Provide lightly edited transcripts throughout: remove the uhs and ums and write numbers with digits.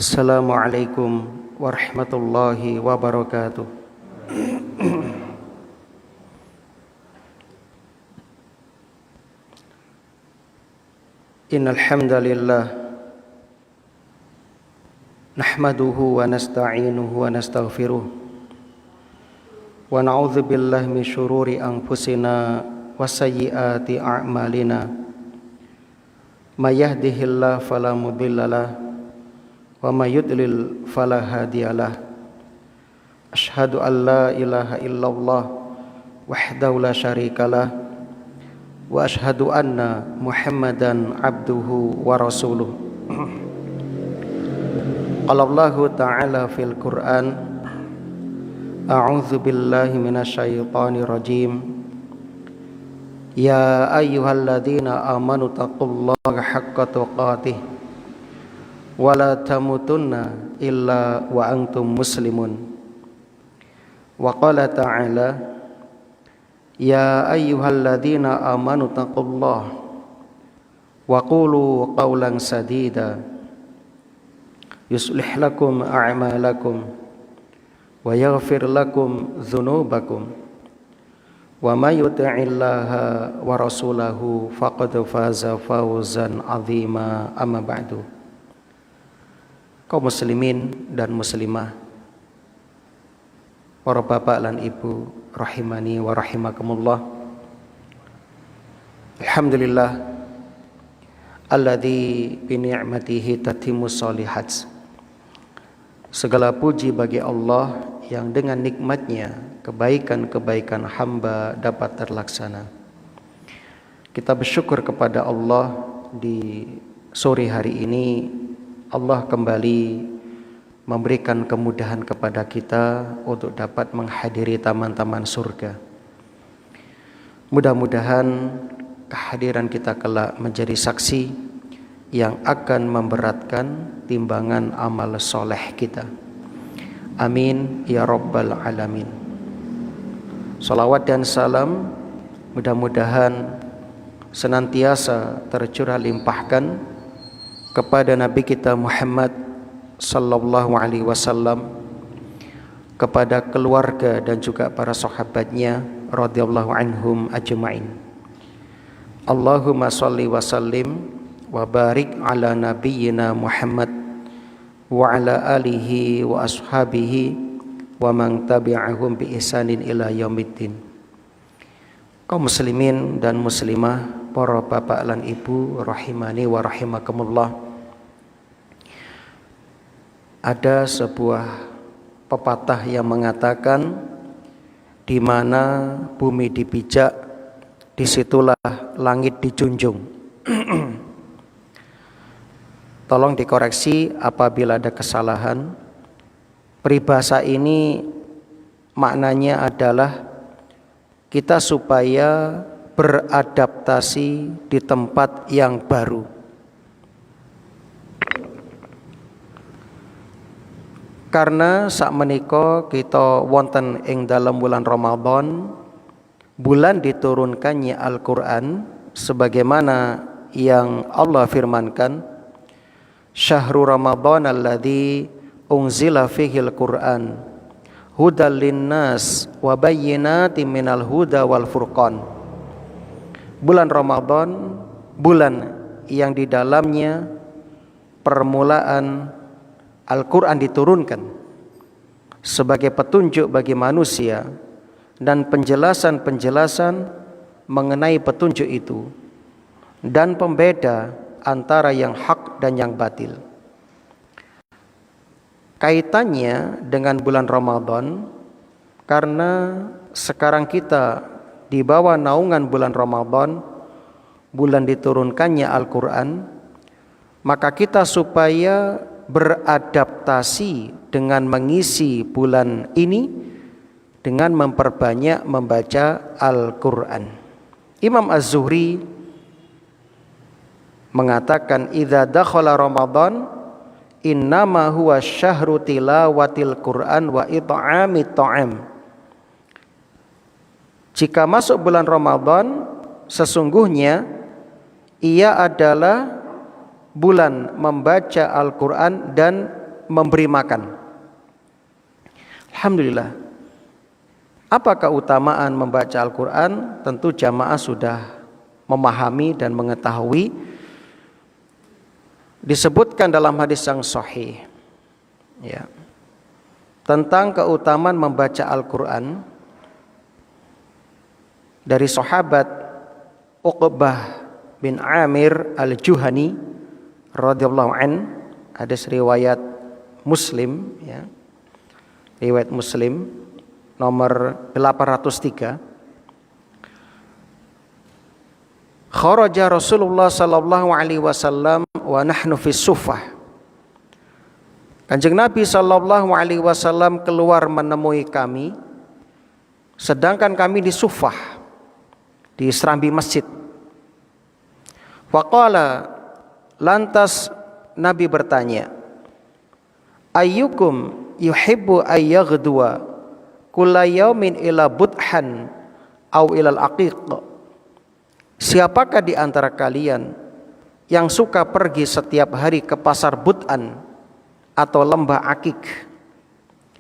Assalamualaikum warahmatullahi wabarakatuh. Innal hamdalillah nahmaduhu wa nasta'inuhu wa nastaghfiruh wa na'udzu billahi min syururi anfusina wa sayyiati a'malina. May yahdihillahu fala mudhillalah wa may yudlil fala hadiyalah. Asyhadu an la ilaha illallah wahdahu la syarikalah wa asyhadu anna Muhammadan abduhu wa rasuluh. Qala Allahu ta'ala fil Qur'an, a'udzu billahi minasyaitonir rajim. Ya ayyuhalladzina amanu taqullaha haqqa tuqatih wa la tamutunna illa wa antum muslimun. Wa qala ta'ala, ya ayyuhalladzina amanu taqullaha wa qulu qawlan sadida yuslih lakum a'malakum wa yaghfir lakum dzunubakum wa may yuti'illaha wa rasulahu faqad faza fawzan 'azima. Amma ba'du. Kaum muslimin dan muslimah, para bapak dan ibu rahimani wa rahimakumullah. Alhamdulillah alladzi bi ni'matihi tatimmus shalihat. Segala puji bagi Allah yang dengan nikmatnya kebaikan-kebaikan hamba dapat terlaksana. Kita bersyukur kepada Allah di sore hari ini. Allah kembali memberikan kemudahan kepada kita untuk dapat menghadiri taman-taman surga. Mudah-mudahan kehadiran kita kelak menjadi saksi yang akan memberatkan timbangan amal soleh kita. Amin ya rabbal alamin. Salawat dan salam mudah-mudahan senantiasa tercurah limpahkan kepada Nabi kita Muhammad sallallahu alaihi wasallam, kepada keluarga dan juga para sahabatnya radhiyallahu anhum ajma'in. Allahumma shalli wa sallim wa barik ala nabiyyina Muhammad wa ala alihi wa ashabihi wa man tabi'ahum bi ihsanin ila yaumiddin. Kaum muslimin dan muslimah, para bapak dan ibu rahimani wa rahimakumullah. Ada sebuah pepatah yang mengatakan, di mana bumi dipijak, disitulah langit dijunjung. Tolong dikoreksi apabila ada kesalahan. Peribahasa ini maknanya adalah kita supaya beradaptasi di tempat yang baru. Karena sakmenika kita wonten ing dalam bulan Ramadan, bulan diturunkannya Al-Qur'an, sebagaimana yang Allah firmankan, syahrul Ramadan alladzi unzila fihil Qur'an hudal linnas wa bayyinatin minal huda wal furqan. Bulan Ramadan, bulan yang di dalamnya permulaan Al-Quran diturunkan sebagai petunjuk bagi manusia dan penjelasan-penjelasan mengenai petunjuk itu dan pembeda antara yang hak dan yang batil. Kaitannya dengan bulan Ramadan, karena sekarang kita di bawah naungan bulan Ramadan, bulan diturunkannya Al-Quran, maka kita supaya beradaptasi dengan mengisi bulan ini dengan memperbanyak membaca Al-Quran. Imam Az-Zuhri mengatakan, idza dakhala Ramadan innama huwa syahru tilawatil Quran wa it'amit ta'am. Jika masuk bulan Ramadan, sesungguhnya ia adalah bulan membaca Al-Quran dan memberi makan. Alhamdulillah. Apa keutamaan membaca Al-Quran? Tentu jamaah sudah memahami dan mengetahui. Disebutkan dalam hadis yang sahih, ya, tentang keutamaan membaca Al-Quran dari sahabat Uqbah bin Amir Al-Juhani radhiyallahu an. Ada riwayat Muslim, ya, riwayat Muslim nomor 803. Kharaja Rasulullah sallallahu alaihi wasallam wa nahnu fi suffah. Kanjeng Nabi sallallahu alaihi wasallam keluar menemui kami sedangkan kami di suffah, di serambi masjid. Faqala, lantas Nabi bertanya, ayyukum yuhibbu ayyaghduwa kulla yaumin ila budhan au ilal aqiq. Siapakah di antara kalian yang suka pergi setiap hari ke pasar Bud'an atau lembah Akik?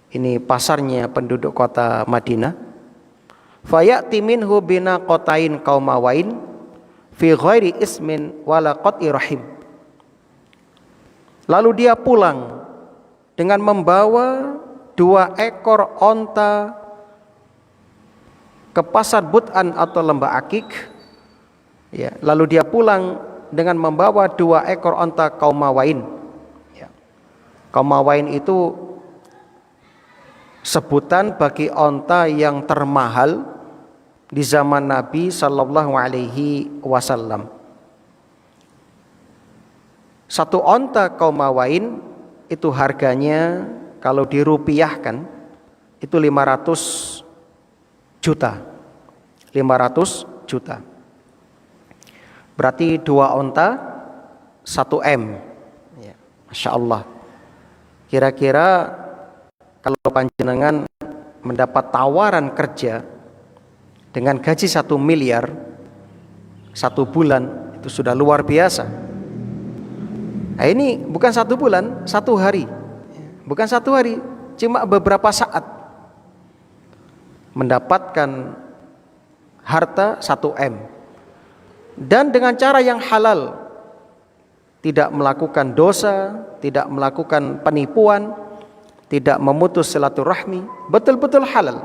Ini pasarnya penduduk kota Madinah. Fayati minhu bina qatain qaumawain fi ghairi ismin wala qat'i rahim. Lalu dia pulang dengan membawa 2 ekor onta ke pasar Bud'an atau lembah Akik, ya, lalu dia pulang dengan membawa 2 ekor onta qaumawain, ya. Qaumawain itu sebutan bagi onta yang termahal di zaman Nabi sallallahu alaihi wasallam. 1 onta qaumawain itu harganya kalau dirupiahkan itu 500 juta. 500 juta. Berarti 2 onta 1 M. Ya, Masya Allah. Kira-kira kalau panjenengan mendapat tawaran kerja dengan gaji 1 miliar 1 bulan, itu sudah luar biasa. Nah, ini bukan 1 bulan, 1 hari. Bukan 1 hari, cuma beberapa saat mendapatkan harta 1 M. Dan dengan cara yang halal, tidak melakukan dosa, tidak melakukan penipuan, tidak memutus silaturahmi, betul-betul halal.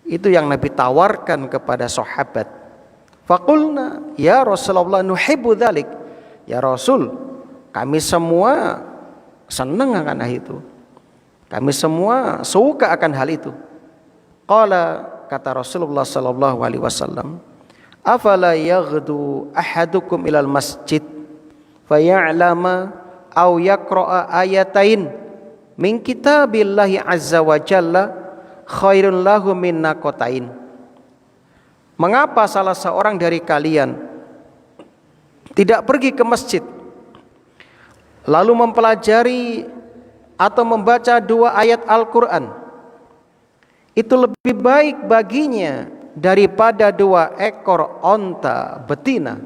Itu yang Nabi tawarkan kepada sahabat. Faqulna ya Rasulullah nuhibbu dzalik. Ya Rasul, kami semua senang akan hal itu. Kami semua suka akan hal itu. Qala, kata Rasulullah sallallahu alaihi wasallam, afala yaghdu ahadukum ilal masjid faya'lama aw yaqra'a ayatain min kitabillahi azza wa jalla khairun lahu min naqatain. Mengapa salah seorang dari kalian tidak pergi ke masjid lalu mempelajari atau membaca 2 ayat Al-Quran? Itu lebih baik baginya daripada 2 ekor onta betina,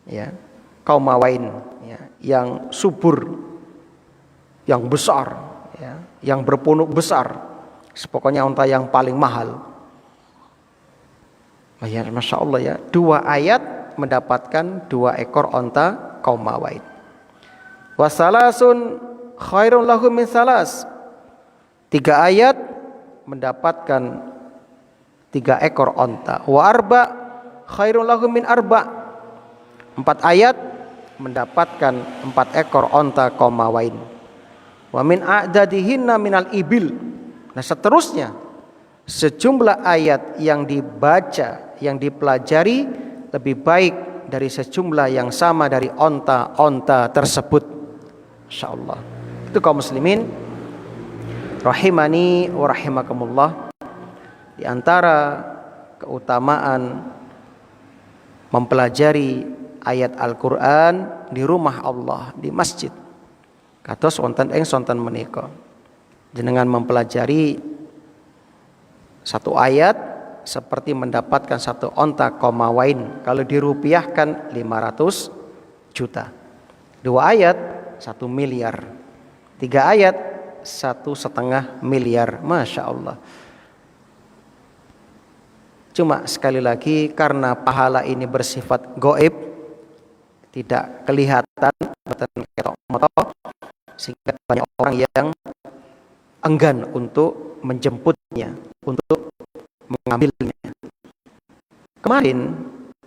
ya, qaumawain, ya, yang subur, yang besar, ya, yang berpunuk besar. Pokoknya onta yang paling mahal. Ya, Masya Allah, ya, 2 ayat mendapatkan 2 ekor onta qaumawain. Wasalasun khairun lahu min salas. 3 ayat mendapatkan 3 ekor onta. Wa arba khairun lahu min arba. 4 ayat mendapatkan 4 ekor onta qaumawain. Wa min a'dadihinna minal ibil. Nah, seterusnya sejumlah ayat yang dibaca, yang dipelajari lebih baik dari sejumlah yang sama dari onta-onta tersebut. Insyaallah. Itu kaum muslimin rahimani wa rahimakumullah. Di antara keutamaan mempelajari ayat Al-Quran di rumah Allah, di masjid. Kados wonten ing sonten menika, jenengan mempelajari 1 ayat seperti mendapatkan 1 onta qaumawain. Kalau dirupiahkan 500 juta. 2 ayat 1 miliar. 3 ayat 1,5 miliar. Masya Allah. Cuma sekali lagi karena pahala ini bersifat goib, tidak kelihatan, sehingga banyak orang yang enggan untuk menjemputnya, untuk mengambilnya. Kemarin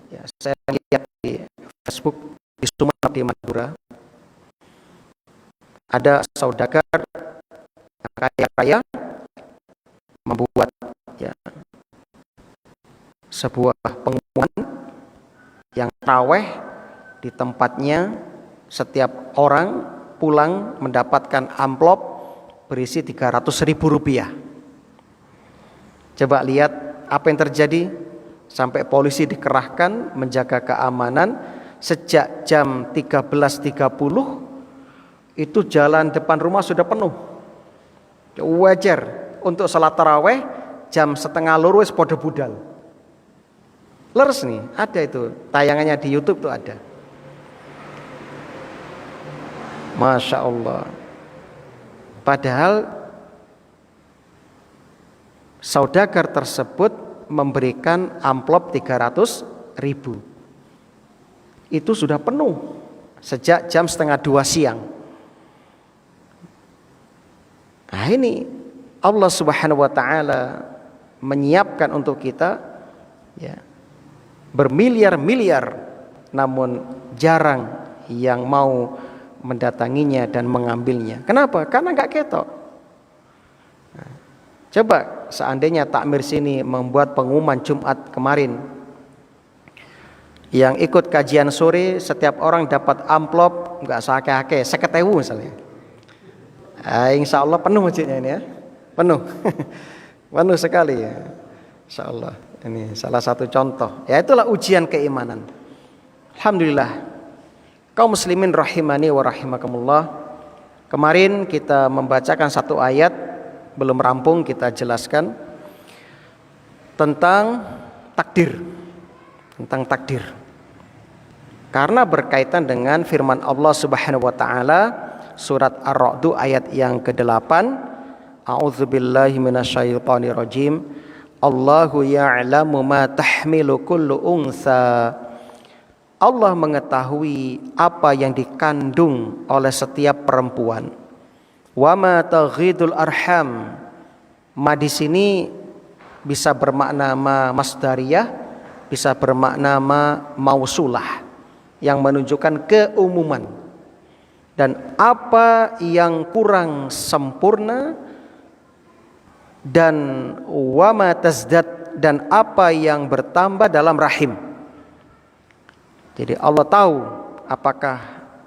ya, saya lihat di Facebook di Sumatera, di Madura, ada saudagar yang kaya raya membuat ya, sebuah pengumuman yang taraweh di tempatnya. Setiap orang pulang mendapatkan amplop berisi 300.000 rupiah. Coba lihat apa yang terjadi. Sampai polisi dikerahkan menjaga keamanan. Sejak jam 13.30 itu jalan depan rumah sudah penuh. Wajar untuk salat taraweh jam 1:30 wis podo budal. Leres nih, ada itu tayangannya di YouTube tuh ada. Masya Allah. Padahal saudagar tersebut memberikan amplop 300.000. Itu sudah penuh sejak jam 1:30 siang. Nah ini Allah Subhanahu wa taala menyiapkan untuk kita ya, bermiliar-miliar, namun jarang yang mau mendatanginya dan mengambilnya. Kenapa? Karena nggak ketok. Nah, coba seandainya takmir sini membuat pengumuman Jumat kemarin, yang ikut kajian sore setiap orang dapat amplop nggak sakit-sakit 50.000 misalnya. Insya Allah penuh masjidnya ini ya, penuh, penuh sekali ya. Insya Allah. Ini salah satu contoh. Ya itulah ujian keimanan. Alhamdulillah. Kaum muslimin rahimani wa rahimakumullah. Kemarin kita membacakan satu ayat, belum rampung kita jelaskan tentang takdir. Tentang takdir. Karena berkaitan dengan firman Allah Subhanahu wa taala surat Ar-Ra'd ayat yang ke-8. A'udzubillahi minasyaitonirrajim. Allahu ya'lamu ma tahmilu kullu unsa. Allah mengetahui apa yang dikandung oleh setiap perempuan. Wa ma taghidul arham. Ma di sini bisa bermakna ma masdariyah, bisa bermakna ma mausulah yang menunjukkan keumuman. Dan apa yang kurang sempurna dan wama tazdad, dan apa yang bertambah dalam rahim. Jadi Allah tahu apakah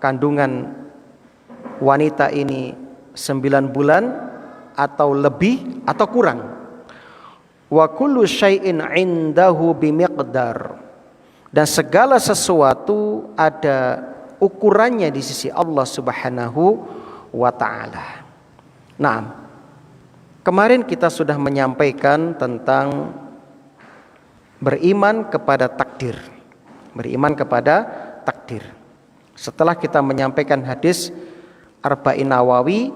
kandungan wanita ini 9 bulan atau lebih atau kurang. Wa kullu syai'in 'indahu bimiqdar. Dan segala sesuatu ada ukurannya di sisi Allah Subhanahu wa taala. Nah, kemarin kita sudah menyampaikan tentang beriman kepada takdir. Beriman kepada takdir. Setelah kita menyampaikan hadis Arba'in Nawawi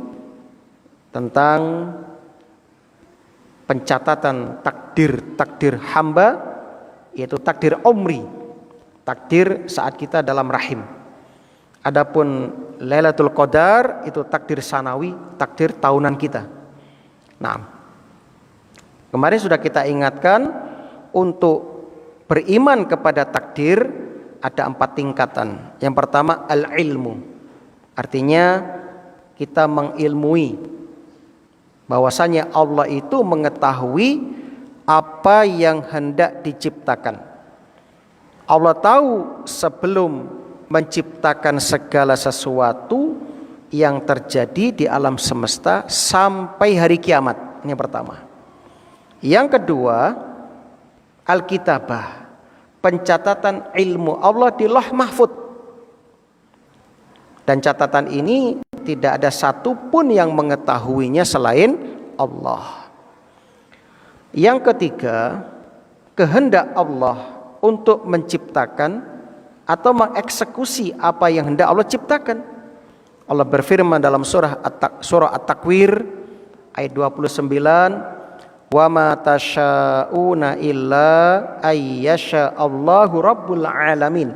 tentang pencatatan takdir hamba, yaitu takdir umri, takdir saat kita dalam rahim. Adapun Lailatul Qadar itu takdir sanawi, takdir tahunan kita. Nah, kemarin sudah kita ingatkan untuk beriman kepada takdir ada 4 tingkatan. Yang pertama al-ilmu, artinya kita mengilmui bahwasanya Allah itu mengetahui apa yang hendak diciptakan. Allah tahu sebelum menciptakan segala sesuatu yang terjadi di alam semesta sampai hari kiamat. Ini yang pertama. Yang kedua, Alkitabah, pencatatan ilmu Allah di Lauh Mahfud. Dan catatan ini tidak ada satupun yang mengetahuinya selain Allah. Yang ketiga, kehendak Allah untuk menciptakan atau mengeksekusi apa yang hendak Allah ciptakan. Allah berfirman dalam surah At-Takwir ayat 29, wa ma tasyauna illa ayyasha Allahu rabbul alamin.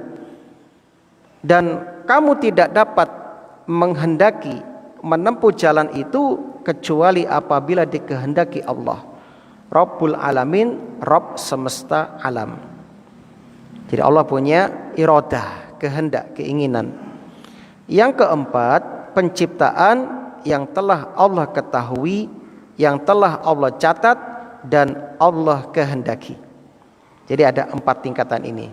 Dan kamu tidak dapat menghendaki menempuh jalan itu kecuali apabila dikehendaki Allah, Rabbul alamin, Rabb semesta alam. Jadi Allah punya iradah, kehendak, keinginan. Yang keempat, penciptaan yang telah Allah ketahui, yang telah Allah catat dan Allah kehendaki. Jadi ada 4 tingkatan ini.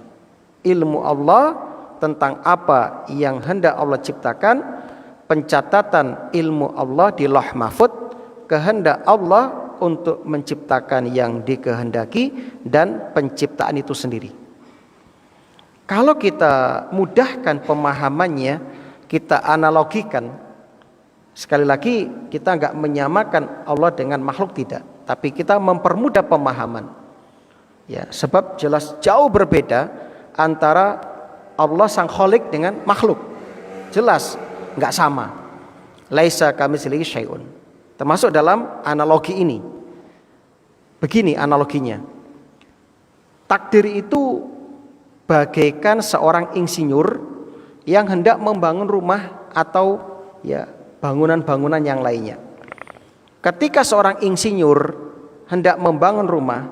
Ilmu Allah tentang apa yang hendak Allah ciptakan, pencatatan ilmu Allah di Lauh Mahfuz, kehendak Allah untuk menciptakan yang dikehendaki, dan penciptaan itu sendiri. Kalau kita mudahkan pemahamannya, kita analogikan, sekali lagi kita enggak menyamakan Allah dengan makhluk, tidak, tapi kita mempermudah pemahaman. Ya, sebab jelas jauh berbeda antara Allah sang Khalik dengan makhluk. Jelas enggak sama. Laisa kamitslihi syai'un. Termasuk dalam analogi ini. Begini analoginya. Takdir itu bagaikan seorang insinyur yang hendak membangun rumah atau ya bangunan-bangunan yang lainnya. Ketika seorang insinyur hendak membangun rumah,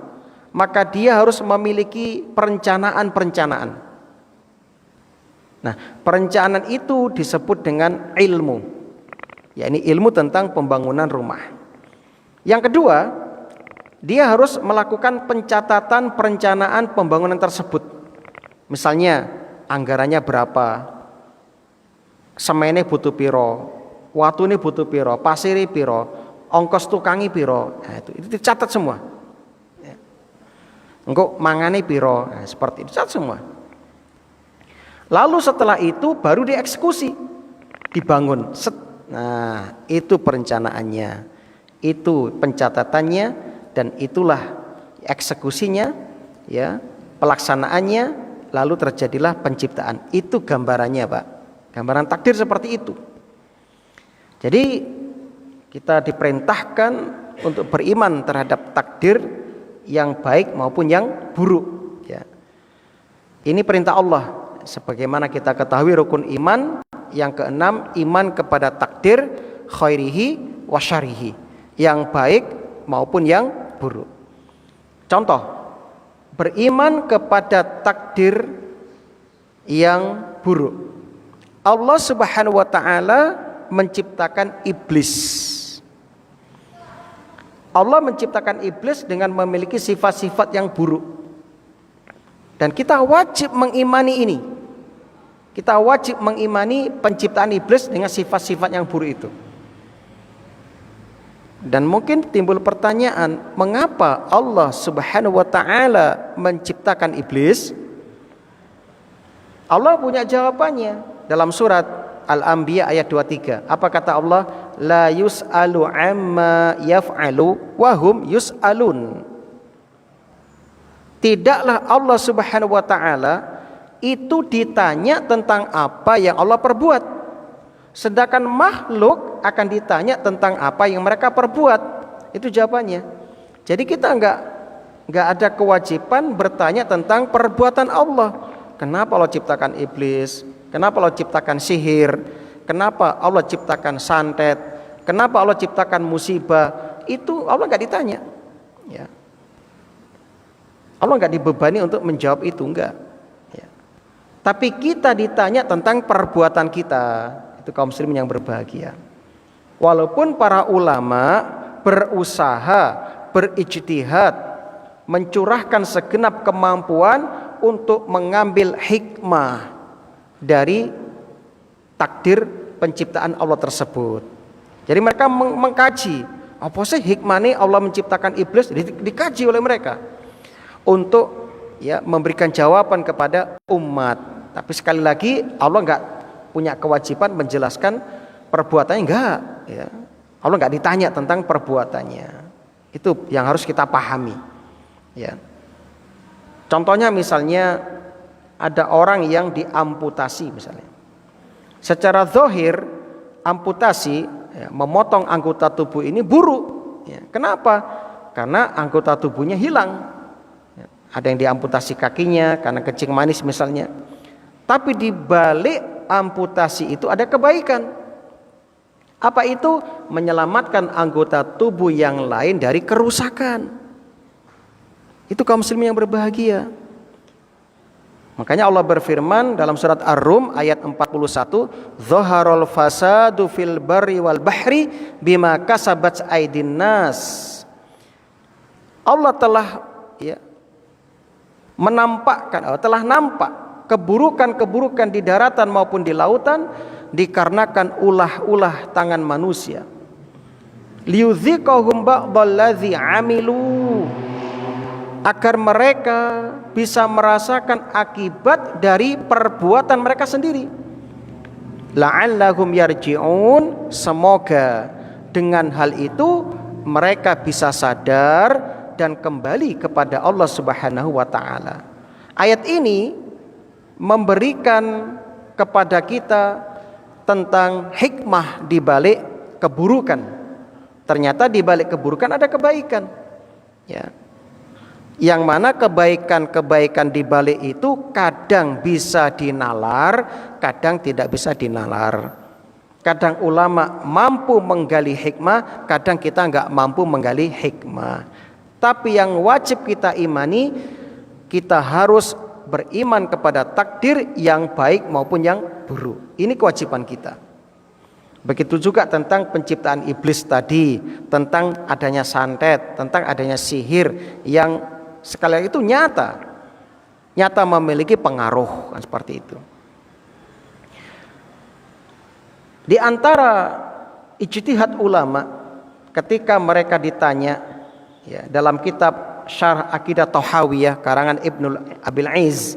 maka dia harus memiliki perencanaan-perencanaan. Nah, perencanaan itu disebut dengan ilmu. Yakni ilmu tentang pembangunan rumah. Yang kedua, dia harus melakukan pencatatan perencanaan pembangunan tersebut. Misalnya anggarannya berapa, semene butuh piro, watune butuh piro, pasire piro, ongkos tukangi piro. Nah, itu dicatat semua. Engko mangane piro, nah, seperti itu dicatat semua. Lalu setelah itu baru dieksekusi, dibangun. Nah, itu perencanaannya, itu pencatatannya, dan itulah eksekusinya, ya, pelaksanaannya, lalu terjadilah penciptaan. Itu gambarannya, Pak. Gambaran takdir seperti itu. Jadi kita diperintahkan untuk beriman terhadap takdir yang baik maupun yang buruk. Ya. Ini perintah Allah. Sebagaimana kita ketahui rukun iman yang keenam, iman kepada takdir khairihi wa syarihi, yang baik maupun yang buruk. Contoh, beriman kepada takdir yang buruk. Allah Subhanahu wa taala menciptakan iblis. Allah menciptakan iblis dengan memiliki sifat-sifat yang buruk. Dan kita wajib mengimani ini. Kita wajib mengimani penciptaan iblis dengan sifat-sifat yang buruk itu. Dan mungkin timbul pertanyaan, mengapa Allah Subhanahu wa taala menciptakan iblis? Allah punya jawabannya. Dalam surat Al-Anbiya ayat 23, apa kata Allah? La yus'alu amma yaf'alu wa hum yus'alun. Tidaklah Allah Subhanahu wa taala itu ditanya tentang apa yang Allah perbuat, sedangkan makhluk akan ditanya tentang apa yang mereka perbuat. Itu jawabannya. Jadi kita enggak ada kewajiban bertanya tentang perbuatan Allah. Kenapa Allah ciptakan iblis? Kenapa Allah ciptakan sihir? Kenapa Allah ciptakan santet? Kenapa Allah ciptakan musibah? Itu Allah enggak ditanya. Ya. Allah enggak dibebani untuk menjawab itu, enggak. Ya. Tapi kita ditanya tentang perbuatan kita. Itu kaum muslimin yang berbahagia. Walaupun para ulama berusaha, berijtihad, mencurahkan segenap kemampuan untuk mengambil hikmah dari takdir penciptaan Allah tersebut. Jadi mereka mengkaji, apa sih hikmahnya Allah menciptakan iblis, dikaji oleh mereka untuk ya memberikan jawaban kepada umat. Tapi sekali lagi Allah enggak punya kewajiban menjelaskan perbuatannya, enggak, ya. Allah enggak ditanya tentang perbuatannya. Itu yang harus kita pahami, ya. Contohnya misalnya ada orang yang diamputasi misalnya. Secara zahir amputasi, ya, memotong anggota tubuh ini buruk. Ya, kenapa? Karena anggota tubuhnya hilang. Ya, ada yang diamputasi kakinya karena kencing manis misalnya. Tapi di balik amputasi itu ada kebaikan. Apa itu? Menyelamatkan anggota tubuh yang lain dari kerusakan. Itu kaum muslimin yang berbahagia. Makanya Allah berfirman dalam surat Ar-Rum ayat 41, "Dhaharul fasadu fil barri wal bahri bima kasabat aydin nas." Allah telah menampakkan, telah nampak keburukan-keburukan di daratan maupun di lautan dikarenakan ulah-ulah tangan manusia. Liyudhiqahum ba'dalladzi 'amilu, agar mereka bisa merasakan akibat dari perbuatan mereka sendiri. La'allahum yarji'un, semoga dengan hal itu mereka bisa sadar dan kembali kepada Allah Subhanahu wa taala. Ayat ini memberikan kepada kita tentang hikmah di balik keburukan. Ternyata di balik keburukan ada kebaikan. Ya. Yang mana kebaikan-kebaikan di balik itu kadang bisa dinalar, kadang tidak bisa dinalar. Kadang ulama mampu menggali hikmah, kadang kita nggak mampu menggali hikmah. Tapi yang wajib kita imani, kita harus beriman kepada takdir yang baik maupun yang buruk. Ini kewajiban kita. Begitu juga tentang penciptaan iblis tadi, tentang adanya santet, tentang adanya sihir yang sekali lagi itu nyata memiliki pengaruh, kan seperti itu. Di antara ijtihad ulama ketika mereka ditanya, ya, dalam kitab Syarh Aqidah Thahawiyah karangan Ibnu Abil Izz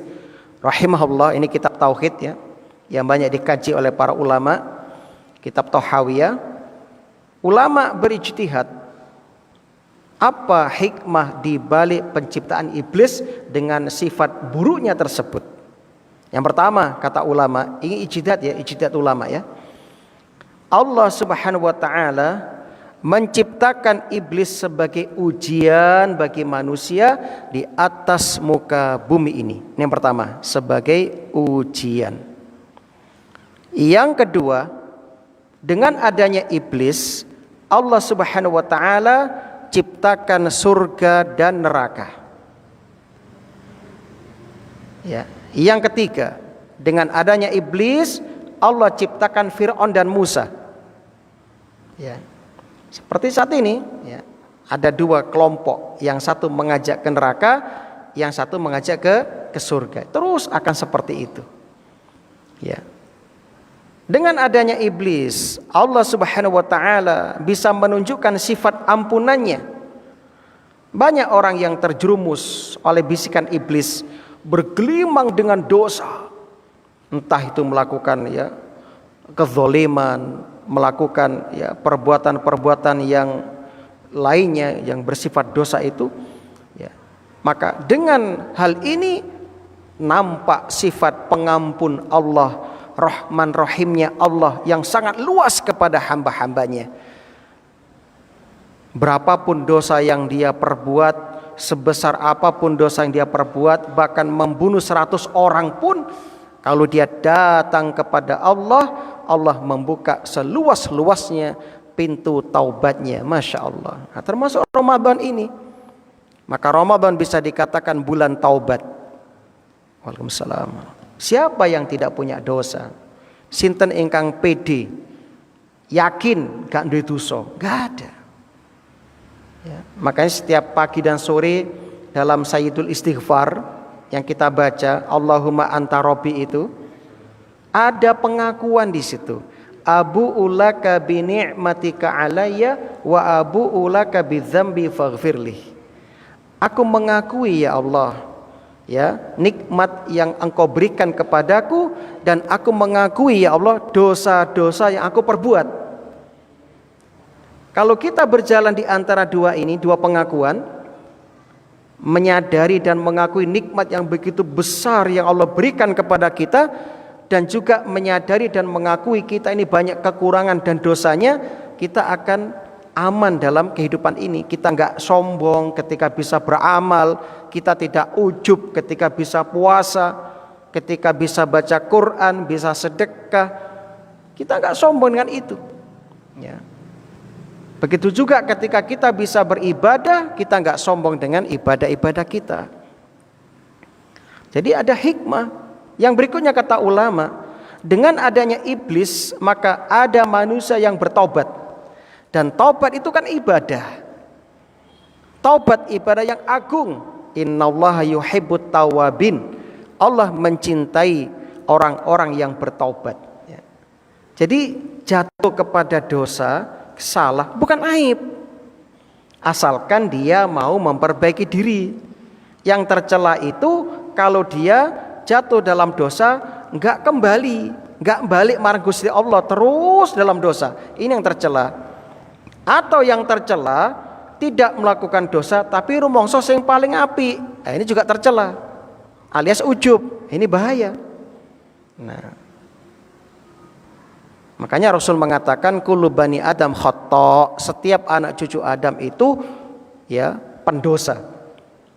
rahimahullah, ini kitab tauhid ya, yang banyak dikaji oleh para ulama, kitab Thahawiyah. Ulama berijtihad, apa hikmah di balik penciptaan iblis dengan sifat buruknya tersebut. Yang pertama, kata ulama, ini ijtihad ya, ijtihad ulama ya. Allah Subhanahu wa taala menciptakan iblis sebagai ujian bagi manusia di atas muka bumi ini. Ini yang pertama, sebagai ujian. Yang kedua, dengan adanya iblis, Allah Subhanahu wa taala ciptakan surga dan neraka. Ya. Yang ketiga, dengan adanya iblis, Allah ciptakan Fir'aun dan Musa. Ya. Seperti saat ini, ya, ada dua kelompok, yang satu mengajak ke neraka, yang satu mengajak ke surga. Terus akan seperti itu. Ya. Dengan adanya iblis, Allah Subhanahu wa taala bisa menunjukkan sifat ampunannya. Banyak orang yang terjerumus oleh bisikan iblis, bergelimang dengan dosa. Entah itu melakukan ya kezaliman, melakukan ya perbuatan-perbuatan yang lainnya yang bersifat dosa itu, ya. Maka dengan hal ini nampak sifat pengampun Allah, Rahman Rahimnya Allah yang sangat luas kepada hamba-hambanya. Berapapun dosa yang dia perbuat, sebesar apapun dosa yang dia perbuat, bahkan membunuh 100 orang pun, kalau dia datang kepada Allah, Allah membuka seluas-luasnya pintu taubatnya. Masya Allah. Nah, termasuk Ramadan ini. Maka Ramadan bisa dikatakan bulan taubat. Waalaikumsalam. Siapa yang tidak punya dosa? Sinten ingkang pede, yakin gak duwe dosa? Gak ada. Ya, makanya setiap pagi dan sore dalam Sayyidul Istighfar yang kita baca, Allahumma anta Rabbi, itu ada pengakuan di situ. Abu ulaka bi ni'matika alayya wa abu ulaka bi dzambi faghfirli. Aku mengakui ya Allah, ya, nikmat yang Engkau berikan kepadaku, dan aku mengakui ya Allah dosa-dosa yang aku perbuat. Kalau kita berjalan di antara dua ini, dua pengakuan, menyadari dan mengakui nikmat yang begitu besar yang Allah berikan kepada kita, dan juga menyadari dan mengakui kita ini banyak kekurangan dan dosanya, kita akan aman dalam kehidupan ini. Kita nggak sombong ketika bisa beramal, kita tidak ujub ketika bisa puasa, ketika bisa baca Quran, bisa sedekah. Kita nggak sombong dengan itu. Ya. Begitu juga ketika kita bisa beribadah, kita nggak sombong dengan ibadah-ibadah kita. Jadi ada hikmah. Yang berikutnya kata ulama, dengan adanya iblis maka ada manusia yang bertobat. Dan taubat itu kan ibadah. Taubat ibadah yang agung. Innallaha yuhibbut tawabin. Allah mencintai orang-orang yang bertaubat. Ya. Jadi jatuh kepada dosa, salah bukan aib, asalkan dia mau memperbaiki diri. Yang tercela itu kalau dia jatuh dalam dosa nggak kembali, nggak balik marang Gusti Allah, terus dalam dosa. Ini yang tercela. Atau yang tercela tidak melakukan dosa tapi rumangsa sing paling apik. Nah, ini juga tercela, alias ujub. Ini bahaya. Nah, makanya Rasul mengatakan kullu bani Adam khata', setiap anak cucu Adam itu ya pendosa,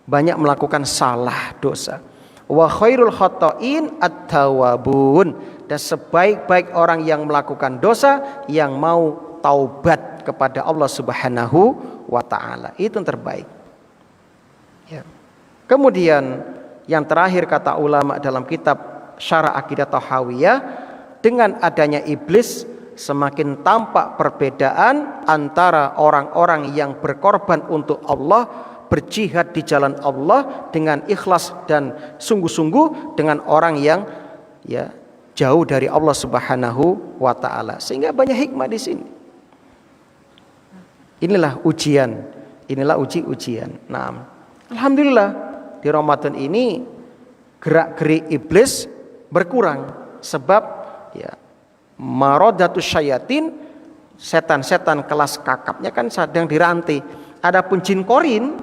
banyak melakukan salah dosa. Wa khairul khata'in at-tawwabun, dan sebaik-baik orang yang melakukan dosa yang mau taubat kepada Allah Subhanahu wa taala, itu yang terbaik. Ya. Kemudian yang terakhir kata ulama dalam kitab Syarah Aqidah Tahawiyah, dengan adanya iblis semakin tampak perbedaan antara orang-orang yang berkorban untuk Allah, berjihad di jalan Allah dengan ikhlas dan sungguh-sungguh, dengan orang yang ya jauh dari Allah Subhanahu wa taala. Sehingga banyak hikmah di sini. Inilah ujian, inilah ujian. Nah, alhamdulillah di Ramadan ini gerak-gerik iblis berkurang, sebab ya maradatus syayatin, setan-setan kelas kakapnya kan sedang dirantai. Adapun jin korin,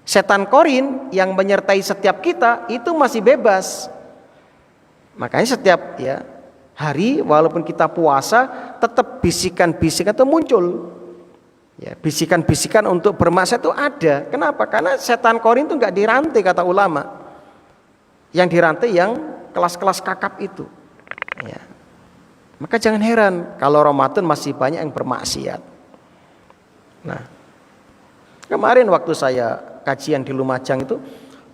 setan korin yang menyertai setiap kita itu masih bebas. Makanya setiap ya hari walaupun kita puasa, tetap bisikan-bisikan itu muncul. Ya, bisikan-bisikan untuk bermaksiat itu ada. Kenapa? Karena setan korin itu nggak dirantai kata ulama. Yang dirantai yang kelas-kelas kakap itu. Ya. Maka jangan heran kalau Ramadan masih banyak yang bermaksiat. Nah, kemarin waktu saya kajian di Lumajang itu,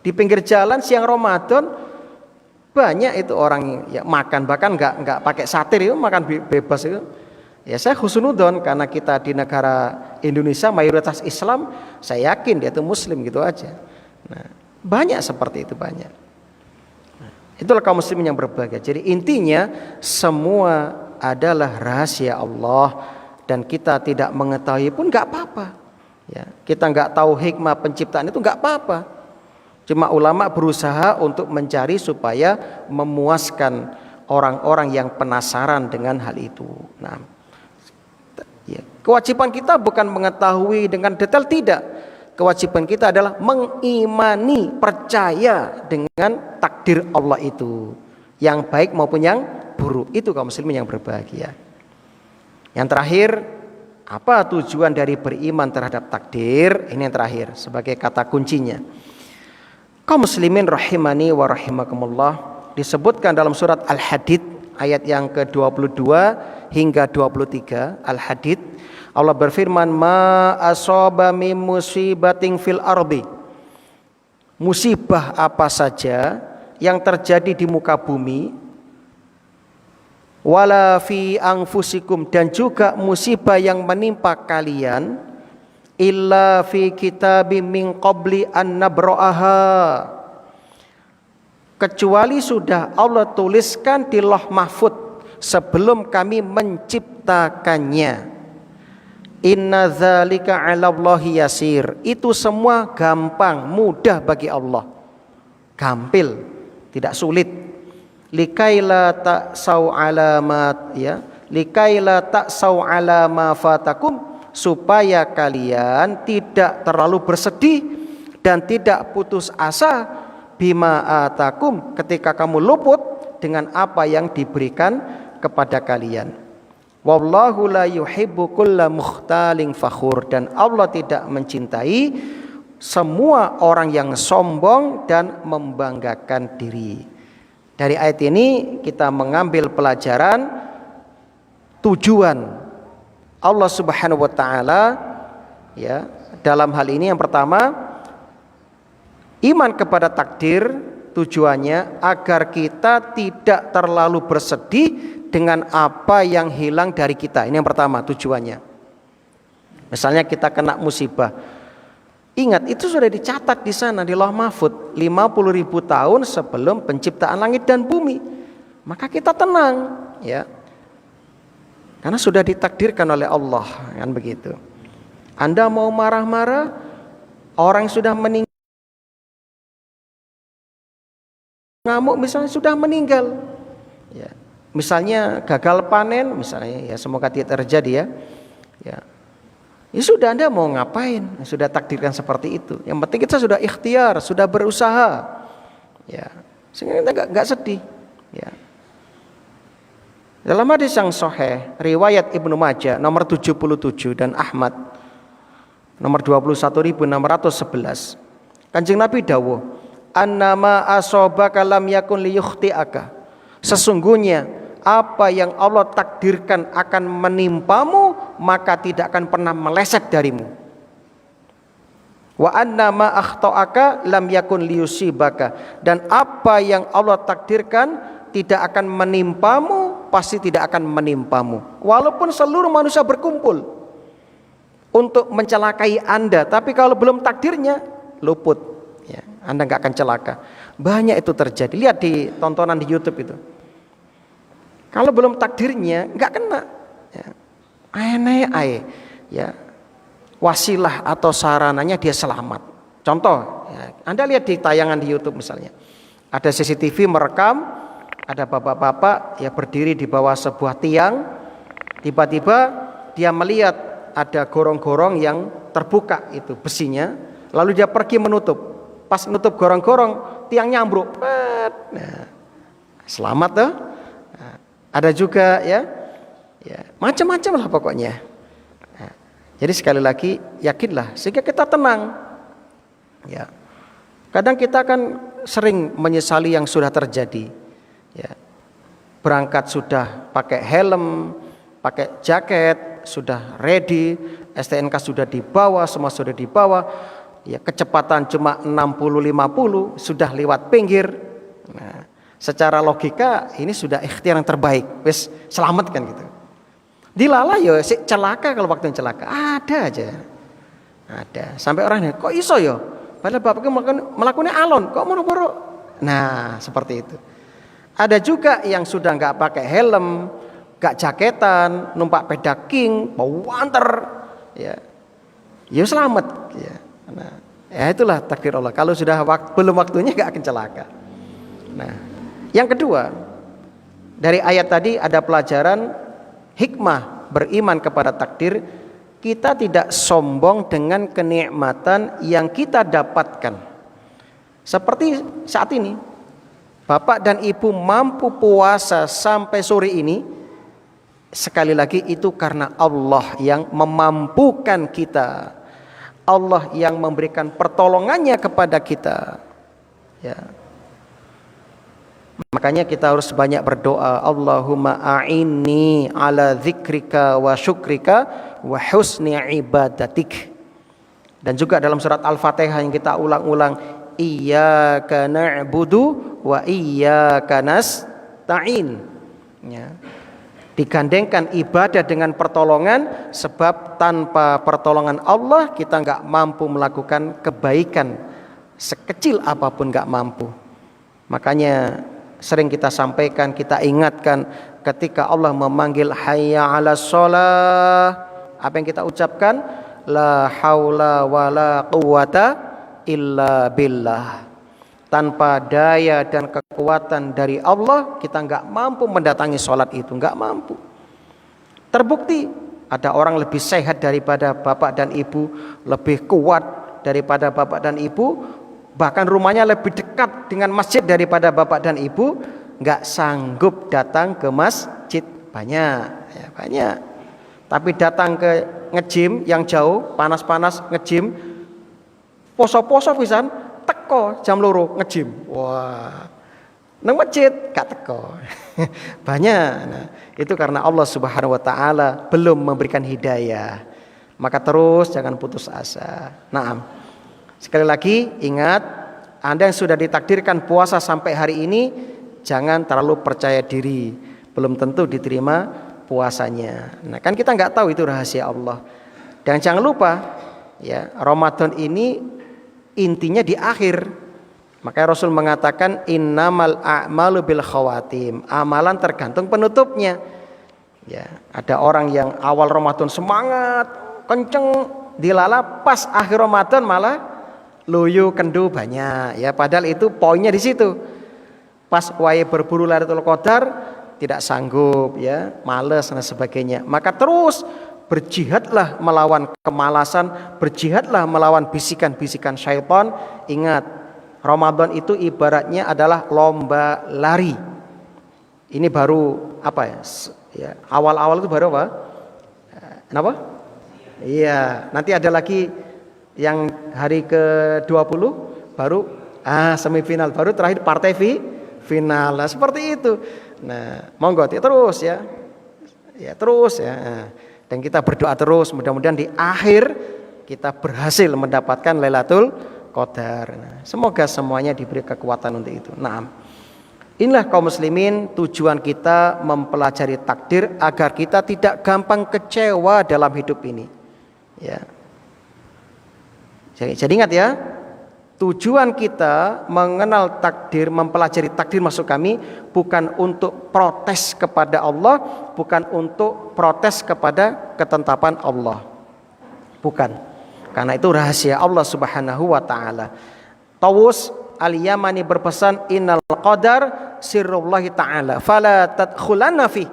di pinggir jalan siang Ramadan banyak itu orang ya makan, bahkan nggak pakai satir itu, makan bebas itu. Ya saya husnudon karena kita di negara Indonesia mayoritas Islam, saya yakin dia itu Muslim gitu aja. Nah, banyak seperti itu banyak. Nah, itulah kaum muslimin yang berbahagia. Jadi intinya semua adalah rahasia Allah dan kita tidak mengetahui pun nggak apa-apa. Ya, kita nggak tahu hikmah penciptaan itu nggak apa-apa. Cuma ulama berusaha untuk mencari supaya memuaskan orang-orang yang penasaran dengan hal itu. Nah, ya, kewajiban kita bukan mengetahui dengan detail, tidak. Kewajiban kita adalah mengimani, percaya dengan takdir Allah itu, yang baik maupun yang buruk. Itu kaum muslimin yang berbahagia. Yang terakhir, apa tujuan dari beriman terhadap takdir? Ini yang terakhir sebagai kata kuncinya. Kaum muslimin rahimani wa rahimakumullah, disebutkan dalam surat Al-Hadid ayat yang ke-22 hingga 23. Al-Hadid, Allah berfirman, ma asaba min musibatin fil ardi, musibah apa saja yang terjadi di muka bumi, wala fi anfusikum, dan juga musibah yang menimpa kalian, illa fi kitabim min qabli an nabra'aha, kecuali sudah Allah tuliskan di Lauh Mahfuz sebelum kami menciptakannya. Inna dzalika 'alallahi yasir, itu semua gampang, mudah bagi Allah, gampil, tidak sulit. Likaila ta'sau alamat, ya, likaila ta'sau ala ma fatakum, supaya kalian tidak terlalu bersedih dan tidak putus asa bima atakum, ketika kamu luput dengan apa yang diberikan kepada kalian. Wallahu la yuhibbu kulla mukhtalin fakhur, dan Allah tidak mencintai semua orang yang sombong dan membanggakan diri. Dari ayat ini kita mengambil pelajaran tujuan Allah Subhanahu wa taala, ya, dalam hal ini yang pertama, iman kepada takdir tujuannya agar kita tidak terlalu bersedih dengan apa yang hilang dari kita. Ini yang pertama tujuannya. Misalnya kita kena musibah, ingat itu sudah dicatat di sana di Lauh Mahfud 50.000 tahun sebelum penciptaan langit dan bumi. Maka kita tenang, ya. Karena sudah ditakdirkan oleh Allah, kan begitu. Anda mau marah-marah, orang yang sudah meninggal, ngamuk misalnya sudah meninggal, ya. Misalnya gagal panen, misalnya, ya semoga tidak terjadi, ya. Ya sudah, Anda mau ngapain? Sudah takdirkan seperti itu. Yang penting kita sudah ikhtiar, sudah berusaha, ya. Sehingga kita nggak sedih, ya. Dalam hadis yang sahih riwayat Ibnu Majah nomor 77 dan Ahmad nomor 21.611, Kanjeng Nabi dawuh, annama asobaka lam yakun liyukhti'aka, sesungguhnya apa yang Allah takdirkan akan menimpamu maka tidak akan pernah meleset darimu. Wa annama akhta'aka lam yakun liyusibaka, dan apa yang Allah takdirkan tidak akan menimpamu pasti tidak akan menimpamu. Walaupun seluruh manusia berkumpul untuk mencelakai Anda, tapi kalau belum takdirnya luput, ya, Anda nggak akan celaka. Banyak itu terjadi. Lihat di tontonan di YouTube itu. Kalau belum takdirnya nggak kena, ya. Ya, wasilah atau sarananya dia selamat. Contoh, ya, Anda lihat di tayangan di YouTube misalnya, ada CCTV merekam, ada bapak-bapak ya berdiri di bawah sebuah tiang, tiba-tiba dia melihat ada gorong-gorong yang terbuka itu besinya, lalu dia pergi menutup. Pas menutup gorong-gorong, tiangnya ambruk. Nah, selamat tuh. Nah, ada juga ya macam-macam lah pokoknya. Nah, jadi sekali lagi yakinlah sehingga kita tenang. Ya, kadang kita kan sering menyesali yang sudah terjadi. Ya, berangkat sudah pakai helm, pakai jaket, sudah ready, STNK sudah dibawa, semua sudah dibawa. Ya, kecepatan cuma 60-50, sudah lewat pinggir. Nah, secara logika ini sudah ikhtiar yang terbaik, wes selamat kan gitu. Dilala yo si celaka, kalau waktu yang celaka ada aja. Ada. Sampai orangnya kok iso yo? Padahal bapaknya melakukannya alon, kok moro-moro. Nah, seperti itu. Ada juga yang sudah nggak pakai helm, nggak jaketan, numpak sepeda king, bawa anter, ya selamat, ya. Nah, ya itulah takdir Allah. Kalau sudah belum waktunya nggak akan celaka. Nah, yang kedua dari ayat tadi ada pelajaran hikmah beriman kepada takdir. Kita tidak sombong dengan kenikmatan yang kita dapatkan. Seperti saat ini, Bapak dan Ibu mampu puasa sampai sore ini, sekali lagi itu karena Allah yang memampukan kita. Allah yang memberikan pertolongannya kepada kita. Ya. Makanya kita harus banyak berdoa, Allahumma a'inni ala dzikrika wa syukrika wa husni ibadatik. Dan juga dalam surat Al-Fatihah yang kita ulang-ulang, iyyaka na'budu wa iyyaka nasta'in. Ya. Digandengkan ibadah dengan pertolongan, sebab tanpa pertolongan Allah kita nggak mampu melakukan kebaikan, sekecil apapun nggak mampu. Makanya sering kita sampaikan, kita ingatkan ketika Allah memanggil hayya 'alas shalah, apa yang kita ucapkan? La haula wala quwata illa billah. Tanpa daya dan kekuatan dari Allah kita nggak mampu mendatangi sholat itu, nggak mampu. Terbukti ada orang lebih sehat daripada bapak dan ibu, lebih kuat daripada bapak dan ibu, bahkan rumahnya lebih dekat dengan masjid daripada bapak dan ibu, nggak sanggup datang ke masjid, banyak ya, banyak. Tapi datang ke ngejim yang jauh, panas-panas ngejim, poso-poso pisan teko jam loro ngejim. Wah, nang masjid gak teko. Banyak. Nah, itu karena Allah Subhanahu wa taala belum memberikan hidayah. Maka terus jangan putus asa. Naam. Sekali lagi ingat, Anda yang sudah ditakdirkan puasa sampai hari ini, jangan terlalu percaya diri. Belum tentu diterima puasanya. Nah, kan kita nggak tahu itu rahasia Allah. Dan jangan lupa ya, Ramadan ini intinya di akhir. Makanya Rasul mengatakan innamal a'malu bil khawatim. Amalan tergantung penutupnya. Ya, ada orang yang awal Ramadan semangat, kenceng, dilala, pas akhir Ramadan malah loyo kendu banyak. Ya, padahal itu poinnya di situ. Pas wae berburu Lailatul Qadar tidak sanggup, ya, malas dan sebagainya. Maka terus berjihadlah melawan kemalasan, berjihadlah melawan bisikan-bisikan syaitan. Ingat, Ramadan itu ibaratnya adalah lomba lari. Ini baru apa ya? Ya, awal-awal itu baru apa? Kenapa? Iya, nanti ada lagi yang hari ke-20 baru semifinal, baru terakhir partai final. Nah, seperti itu. Nah, monggo terus ya. Ya, terus ya. Nah, dan kita berdoa terus, mudah-mudahan di akhir kita berhasil mendapatkan Lailatul Qadar. Nah, semoga semuanya diberi kekuatan untuk itu. Naam. Inilah kaum muslimin, tujuan kita mempelajari takdir agar kita tidak gampang kecewa dalam hidup ini. Ya. Jadi ingat ya, tujuan kita mengenal takdir, mempelajari takdir maksud kami bukan untuk protes kepada Allah, bukan untuk protes kepada ketetapan Allah. Bukan. Karena itu rahasia Allah Subhanahu wa taala. Tawus Al-Yamani berpesan innal qadar sirrullahi ta'ala fala tadkhulanna fi.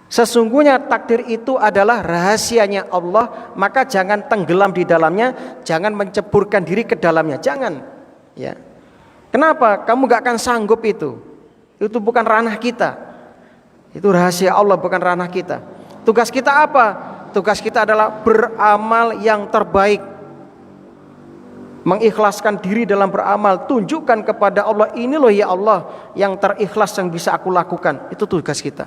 Sesungguhnya takdir itu adalah rahasianya Allah, maka jangan tenggelam di dalamnya, jangan menceburkan diri ke dalamnya, jangan. Ya. Kenapa? Kamu gak akan sanggup itu. Itu bukan ranah kita. Itu rahasia Allah, bukan ranah kita. Tugas kita apa? Tugas kita adalah beramal yang terbaik. Mengikhlaskan diri dalam beramal, tunjukkan kepada Allah, ini loh ya Allah yang terikhlas yang bisa aku lakukan. Itu tugas kita.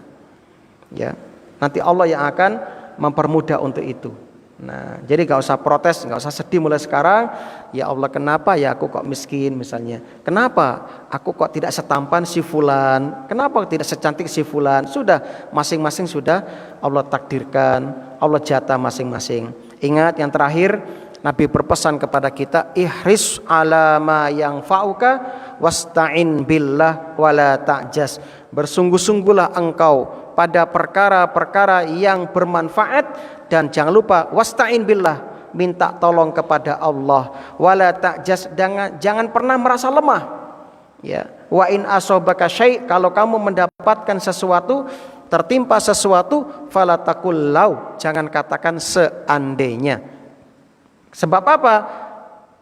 Ya, nanti Allah yang akan mempermudah untuk itu. Nah, jadi gak usah protes, gak usah sedih mulai sekarang. Ya Allah, kenapa ya aku kok miskin misalnya? Kenapa aku kok tidak setampan si fulan? Kenapa tidak secantik si fulan? Sudah, masing-masing sudah Allah takdirkan, Allah jatah masing-masing. Ingat yang terakhir, Nabi berpesan kepada kita, ihris ala ma yang fa'uka wasta'in billah wala ta'jas. Bersungguh-sungguhlah engkau pada perkara-perkara yang bermanfaat dan jangan lupa wasta'in billah, minta tolong kepada Allah, wala ta'jas, jangan pernah merasa lemah. Ya, wa in asobaka syai', kalau kamu mendapatkan sesuatu, tertimpa sesuatu, fala taqul lau, jangan katakan seandainya. Sebab apa?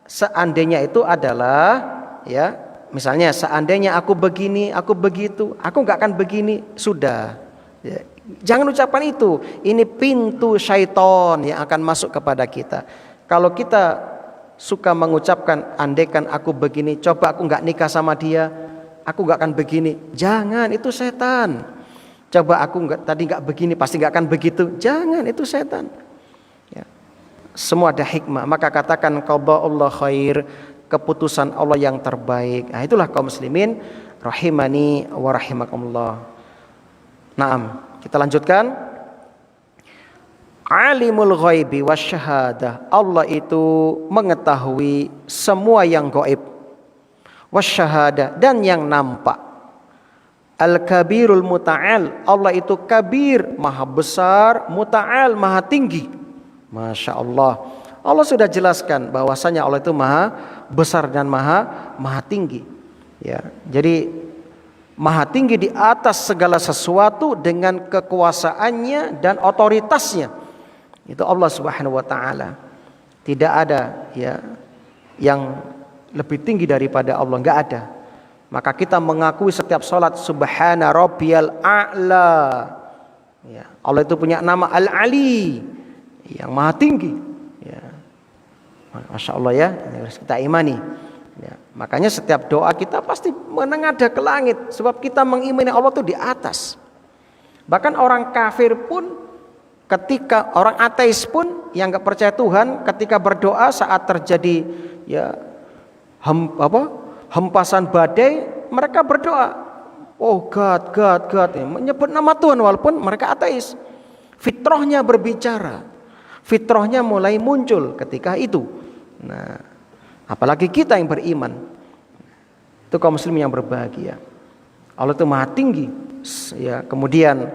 Seandainya itu adalah ya, misalnya seandainya aku begini, aku begitu, aku nggak akan begini, sudah. Ya, jangan ucapkan itu. Ini pintu syaitan yang akan masuk kepada kita. Kalau kita suka mengucapkan andaikan aku begini, coba aku nggak nikah sama dia, aku nggak akan begini. Jangan, itu setan. Coba aku tadi nggak begini, pasti nggak akan begitu. Jangan, itu setan. Ya. Semua ada hikmah. Maka katakan qada'ullah khair, keputusan Allah yang terbaik. Nah, itulah kaum muslimin rahimani wa rahimakumullah. Naam, kita lanjutkan. Alimul ghaibi wasyahadah, Allah itu mengetahui semua yang gaib, wasyahadah, dan yang nampak. Al-kabirul muta'al, Allah itu kabir, maha besar, muta'al, maha tinggi. Masya Allah. Allah sudah jelaskan bahwasanya Allah itu maha besar dan maha tinggi. Ya, jadi maha tinggi di atas segala sesuatu dengan kekuasaannya dan otoritasnya. Itu Allah Subhanahu wa taala. Tidak ada ya yang lebih tinggi daripada Allah, enggak ada. Maka kita mengakui setiap sholat subhana rabbiyal a'la. Ya, Allah itu punya nama Al-Ali, yang maha tinggi. Ya. Masya Allah ya, ini harus kita imani. Ya, makanya setiap doa kita pasti menengadah ke langit, sebab kita mengimani Allah itu di atas. Bahkan orang kafir pun, ketika orang ateis pun yang nggak percaya Tuhan, ketika berdoa saat terjadi ya hempasan badai, mereka berdoa, oh God, menyebut nama Tuhan walaupun mereka ateis. Fitrahnya berbicara, fitrahnya mulai muncul ketika itu. Nah, apalagi kita yang beriman, itu kaum muslim yang berbahagia. Allah itu maha tinggi. Ya, kemudian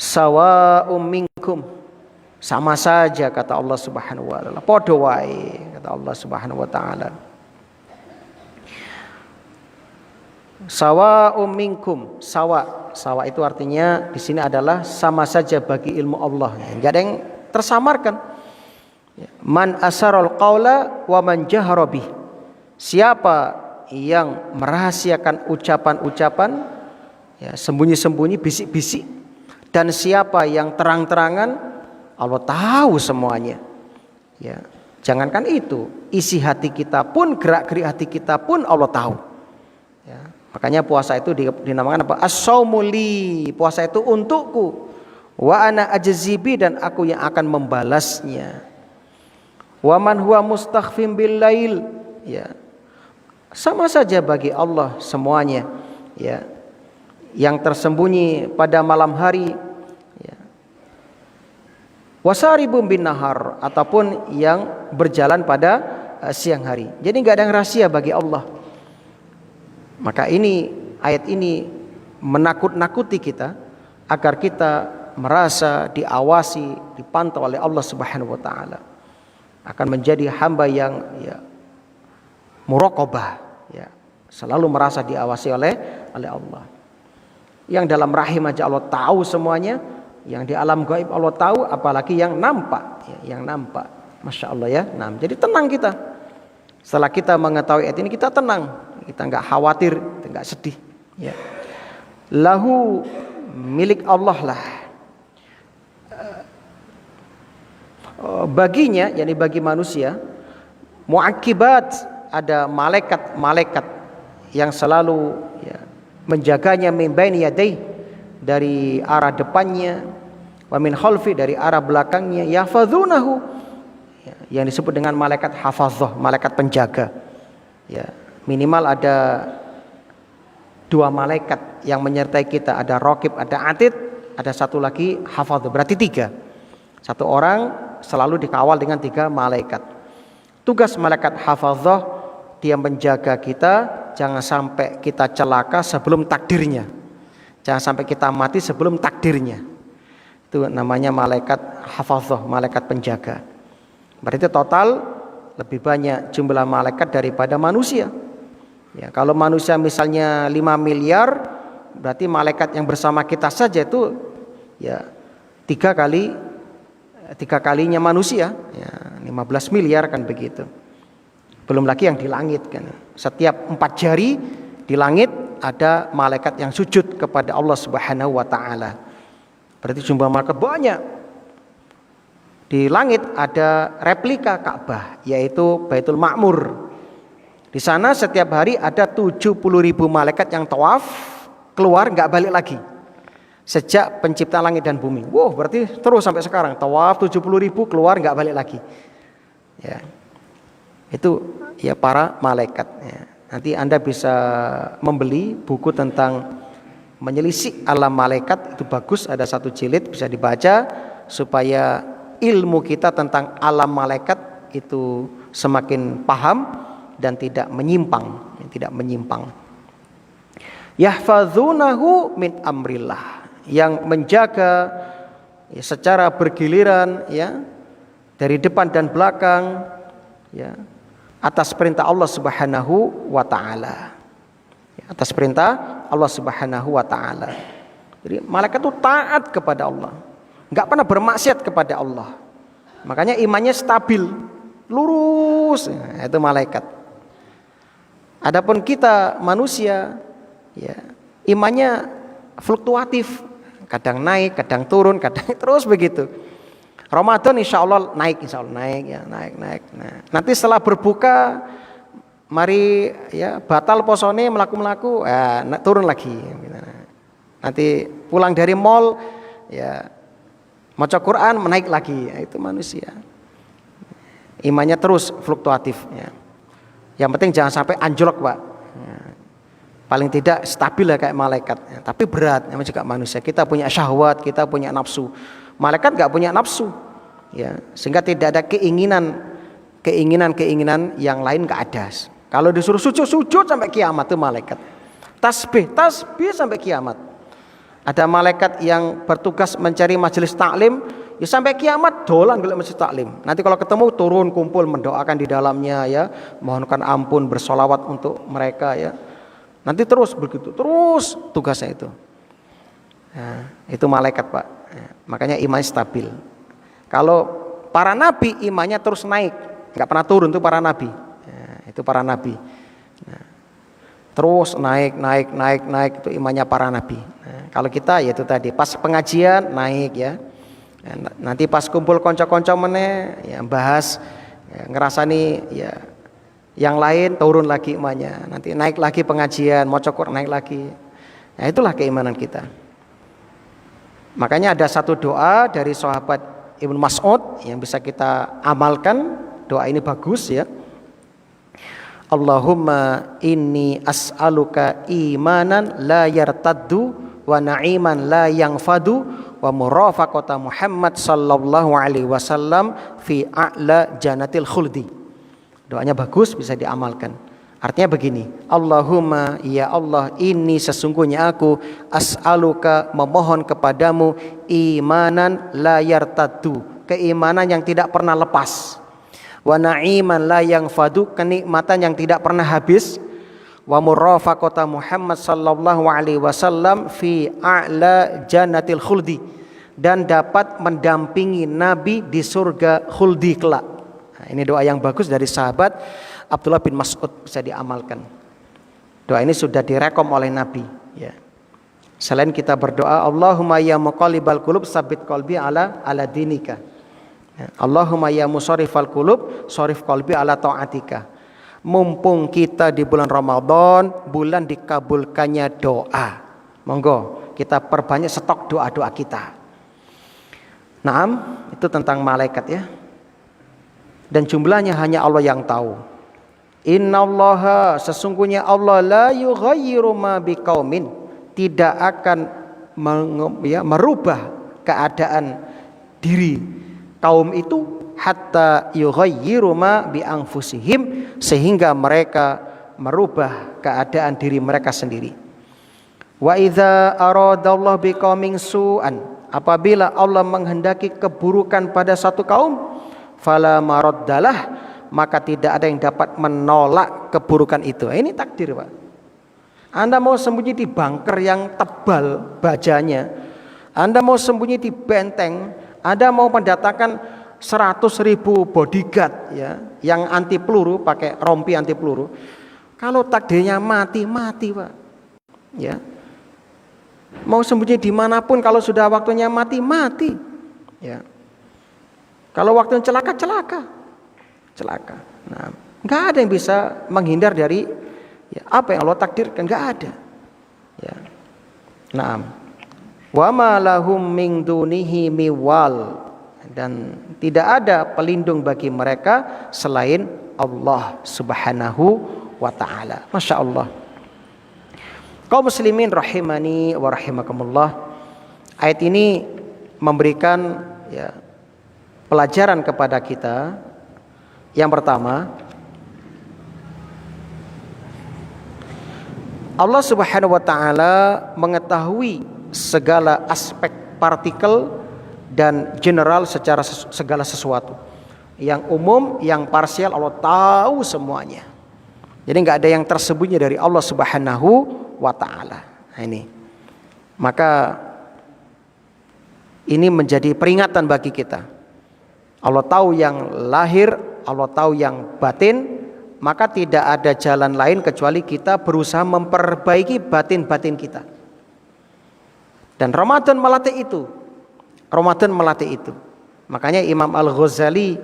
sawa'um minkum, sama saja kata Allah Subhanahu wa taala. Padha wae kata Allah Subhanahu wa taala. Sawa'um minkum, sawa itu artinya di sini adalah sama saja bagi ilmu Allah. Enggak ada yang tersamarkan. Man asarul qaula wa man jahara bih. Siapa yang merahasiakan ucapan-ucapan, ya, sembunyi-sembunyi, bisik-bisik, dan siapa yang terang-terangan, Allah tahu semuanya. Ya, jangankan itu, isi hati kita pun, gerak-gerik hati kita pun Allah tahu. Ya, makanya puasa itu dinamakan apa? As-saumuli, puasa itu untukku. Wa ana ajzibi, dan aku yang akan membalasnya. Wa man huwa mustakhfim bil lail, ya. Sama saja bagi Allah semuanya, ya. Yang tersembunyi pada malam hari, ya. Wasaribum bin nahar, ataupun yang berjalan pada siang hari. Jadi enggak ada yang rahasia bagi Allah. Maka ayat ini menakut-nakuti kita agar kita merasa diawasi, dipantau oleh Allah Subhanahu wa taala. Akan menjadi hamba yang ya muraqabah, ya, selalu merasa diawasi oleh Allah. Yang dalam rahim aja Allah tahu semuanya, yang di alam gaib Allah tahu, apalagi yang nampak, ya, yang nampak. Masya Allah ya. Nah, jadi tenang kita. Setelah kita mengetahui ayat ini, kita tenang, kita nggak khawatir, kita nggak sedih. Ya. Lahu, milik Allah lah. Baginya, yakni bagi manusia, muakibat, ada malaikat-malaikat yang selalu ya, menjaganya min baini yadayhi, dari arah depannya, wa min khalfi, dari arah belakangnya, yahfazunahu, ya, yang disebut dengan malaikat hafazah, malaikat penjaga. Ya, minimal ada 2 malaikat yang menyertai kita, ada raqib, ada atid, ada satu lagi hafazah, berarti 3. Satu orang selalu dikawal dengan 3 malaikat. Tugas malaikat hafazah, dia menjaga kita, jangan sampai kita celaka sebelum takdirnya. Jangan sampai kita mati sebelum takdirnya. Itu namanya malaikat hafazah, malaikat penjaga. Berarti total lebih banyak jumlah malaikat daripada manusia. Ya, kalau manusia misalnya 5 miliar, berarti malaikat yang bersama kita saja itu ya 3 kalinya manusia, ya 15 miliar kan begitu. Belum lagi yang di langit kan. Setiap 4 jari di langit ada malaikat yang sujud kepada Allah Subhanahu wa taala. Berarti jumlah malaikat banyak. Di langit ada replika Ka'bah, yaitu Baitul Ma'mur. Di sana setiap hari ada 70.000 malaikat yang tawaf, keluar nggak balik lagi. Sejak pencipta langit dan bumi. Wow, berarti terus sampai sekarang tawaf 70.000, keluar nggak balik lagi. Ya. Itu ya para malaikat. Ya. Nanti Anda bisa membeli buku tentang menyelisik alam malaikat, itu bagus, ada 1 jilid bisa dibaca supaya ilmu kita tentang alam malaikat itu semakin paham dan tidak menyimpang, Yahfazunahu min amrillah, yang menjaga ya, secara bergiliran ya, dari depan dan belakang ya, atas perintah Allah Subhanahu wa taala. Atas perintah Allah Subhanahu wa taala. Jadi malaikat itu taat kepada Allah, enggak pernah bermaksiat kepada Allah. Makanya imannya stabil, lurus, ya, itu malaikat. Adapun kita manusia, ya, imannya fluktuatif, kadang naik, kadang turun, kadang terus begitu. Ramadan insya Allah naik ya, naik. Nah, nanti setelah berbuka, mari ya batal posone melaku, turun lagi. Nanti pulang dari mall, ya maca Quran menaik lagi. Ya, itu manusia. Imannya terus fluktuatif. Ya. Yang penting jangan sampai anjlok, Pak. Ya. Paling tidak stabil lah kayak malaikat. Ya, tapi berat, namanya juga manusia. Kita punya syahwat, kita punya nafsu. Malaikat nggak punya nafsu, ya, sehingga tidak ada keinginan yang lain nggak ada. Kalau disuruh sujud sampai kiamat tuh malaikat. Tasbih sampai kiamat. Ada malaikat yang bertugas mencari majelis taklim, ya sampai kiamat dolan golek majelis taklim. Nanti kalau ketemu turun kumpul mendoakan di dalamnya, ya, mohonkan ampun, bersolawat untuk mereka, ya. Nanti terus begitu, terus tugasnya itu. Nah, itu malaikat, Pak. Ya, makanya imannya stabil. Kalau para nabi imannya terus naik, nggak pernah turun tuh para nabi. Ya, itu para nabi. Nah, terus naik itu imannya para nabi. Nah, kalau kita ya itu tadi pas pengajian naik, ya. Nanti pas kumpul konco-konco meneh, ya, bahas, ya, ngerasani, ya, yang lain turun lagi imannya. Nanti naik lagi pengajian, mau cokor naik lagi. Nah, itulah keimanan kita. Makanya ada satu doa dari sahabat Ibnu Mas'ud yang bisa kita amalkan. Doa ini bagus, ya. Allahumma inni as'aluka imanan la yartaddu wa na'iman la yanfadu wa murafaqata Muhammad sallallahu alaihi wasallam fi a'la jannatil khuldi. Doanya bagus, bisa diamalkan. Artinya begini, Allahumma, ya Allah, ini sesungguhnya aku as'aluka, memohon kepadamu, imanan la yartaddu, keimanan yang tidak pernah lepas, wa na'iman la yanfadu, kenikmatan yang tidak pernah habis, wa murafaqata Muhammad sallallahu alaihi wasallam fi a'la jannatil khuldi, dan dapat mendampingi Nabi di surga khuldi kelak. Nah, ini doa yang bagus dari sahabat Abdullah bin Mas'ud, bisa diamalkan. Doa ini sudah direkom oleh Nabi, ya. Selain kita berdoa, Allahumma ya muqallibal qulub tsabbit qalbi ala dinika. Ya. Allahumma ya musarrifal qulub sharif qalbi ala taatika. Mumpung kita di bulan Ramadan, bulan dikabulkannya doa. Monggo kita perbanyak stok doa-doa kita. Naam, itu tentang malaikat, ya. Dan jumlahnya hanya Allah yang tahu. Innallaha, sesungguhnya Allah, la yughayyiru ma biqaumin, tidak akan merubah keadaan diri kaum itu hatta yughayyiru ma bi anfusihim, sehingga mereka merubah keadaan diri mereka sendiri. Wa idza aradallahu biqaumin su'an, apabila Allah menghendaki keburukan pada satu kaum, fala maraddalah, maka tidak ada yang dapat menolak keburukan itu. Ini takdir, Pak. Anda mau sembunyi di bunker yang tebal bajanya, Anda mau sembunyi di benteng, Anda mau mendatangkan 100.000 bodyguard, ya, yang anti peluru, pakai rompi anti peluru. Kalau takdirnya mati, Pak. Ya. Mau sembunyi dimanapun, kalau sudah waktunya mati. Ya. Kalau waktunya celaka. Nah, nggak ada yang bisa menghindar dari, ya, apa yang Allah takdirkan, nggak ada. Ya. Nah, wa ma lahum min dunihi miwal, dan tidak ada pelindung bagi mereka selain Allah Subhanahu wa taala. Masya Allah. Kaum muslimin rahimani wa rahimakumullah. Ayat ini memberikan, ya, pelajaran kepada kita. Yang pertama, Allah Subhanahu wa taala mengetahui segala aspek partikel dan general secara segala sesuatu. Yang umum, yang parsial, Allah tahu semuanya. Jadi nggak ada yang tersembunyi dari Allah Subhanahu wa taala. Nah, ini. Maka ini menjadi peringatan bagi kita. Allah tahu yang lahir, Allah tahu yang batin, maka tidak ada jalan lain kecuali kita berusaha memperbaiki batin-batin kita. Dan Ramadan melatih itu. Ramadan melatih itu. Makanya Imam Al-Ghazali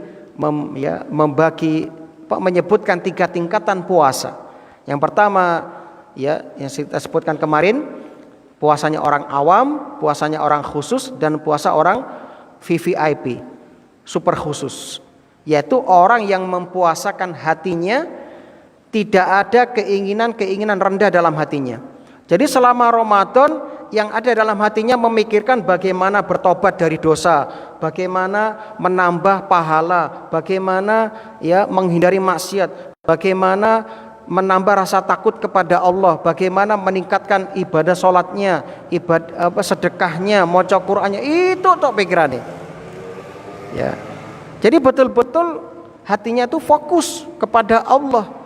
menyebutkan 3 tingkatan puasa. Yang pertama ya yang kita sebutkan kemarin, puasanya orang awam, puasanya orang khusus, dan puasa orang VVIP, super khusus. Yaitu orang yang mempuasakan hatinya, tidak ada keinginan rendah dalam hatinya. Jadi selama Ramadan yang ada dalam hatinya memikirkan bagaimana bertobat dari dosa, bagaimana menambah pahala, bagaimana ya menghindari maksiat, bagaimana menambah rasa takut kepada Allah, bagaimana meningkatkan ibadah sholatnya, sedekahnya, maca Qur'annya, itu tuh pikirannya. Ya. Jadi betul-betul hatinya itu fokus kepada Allah.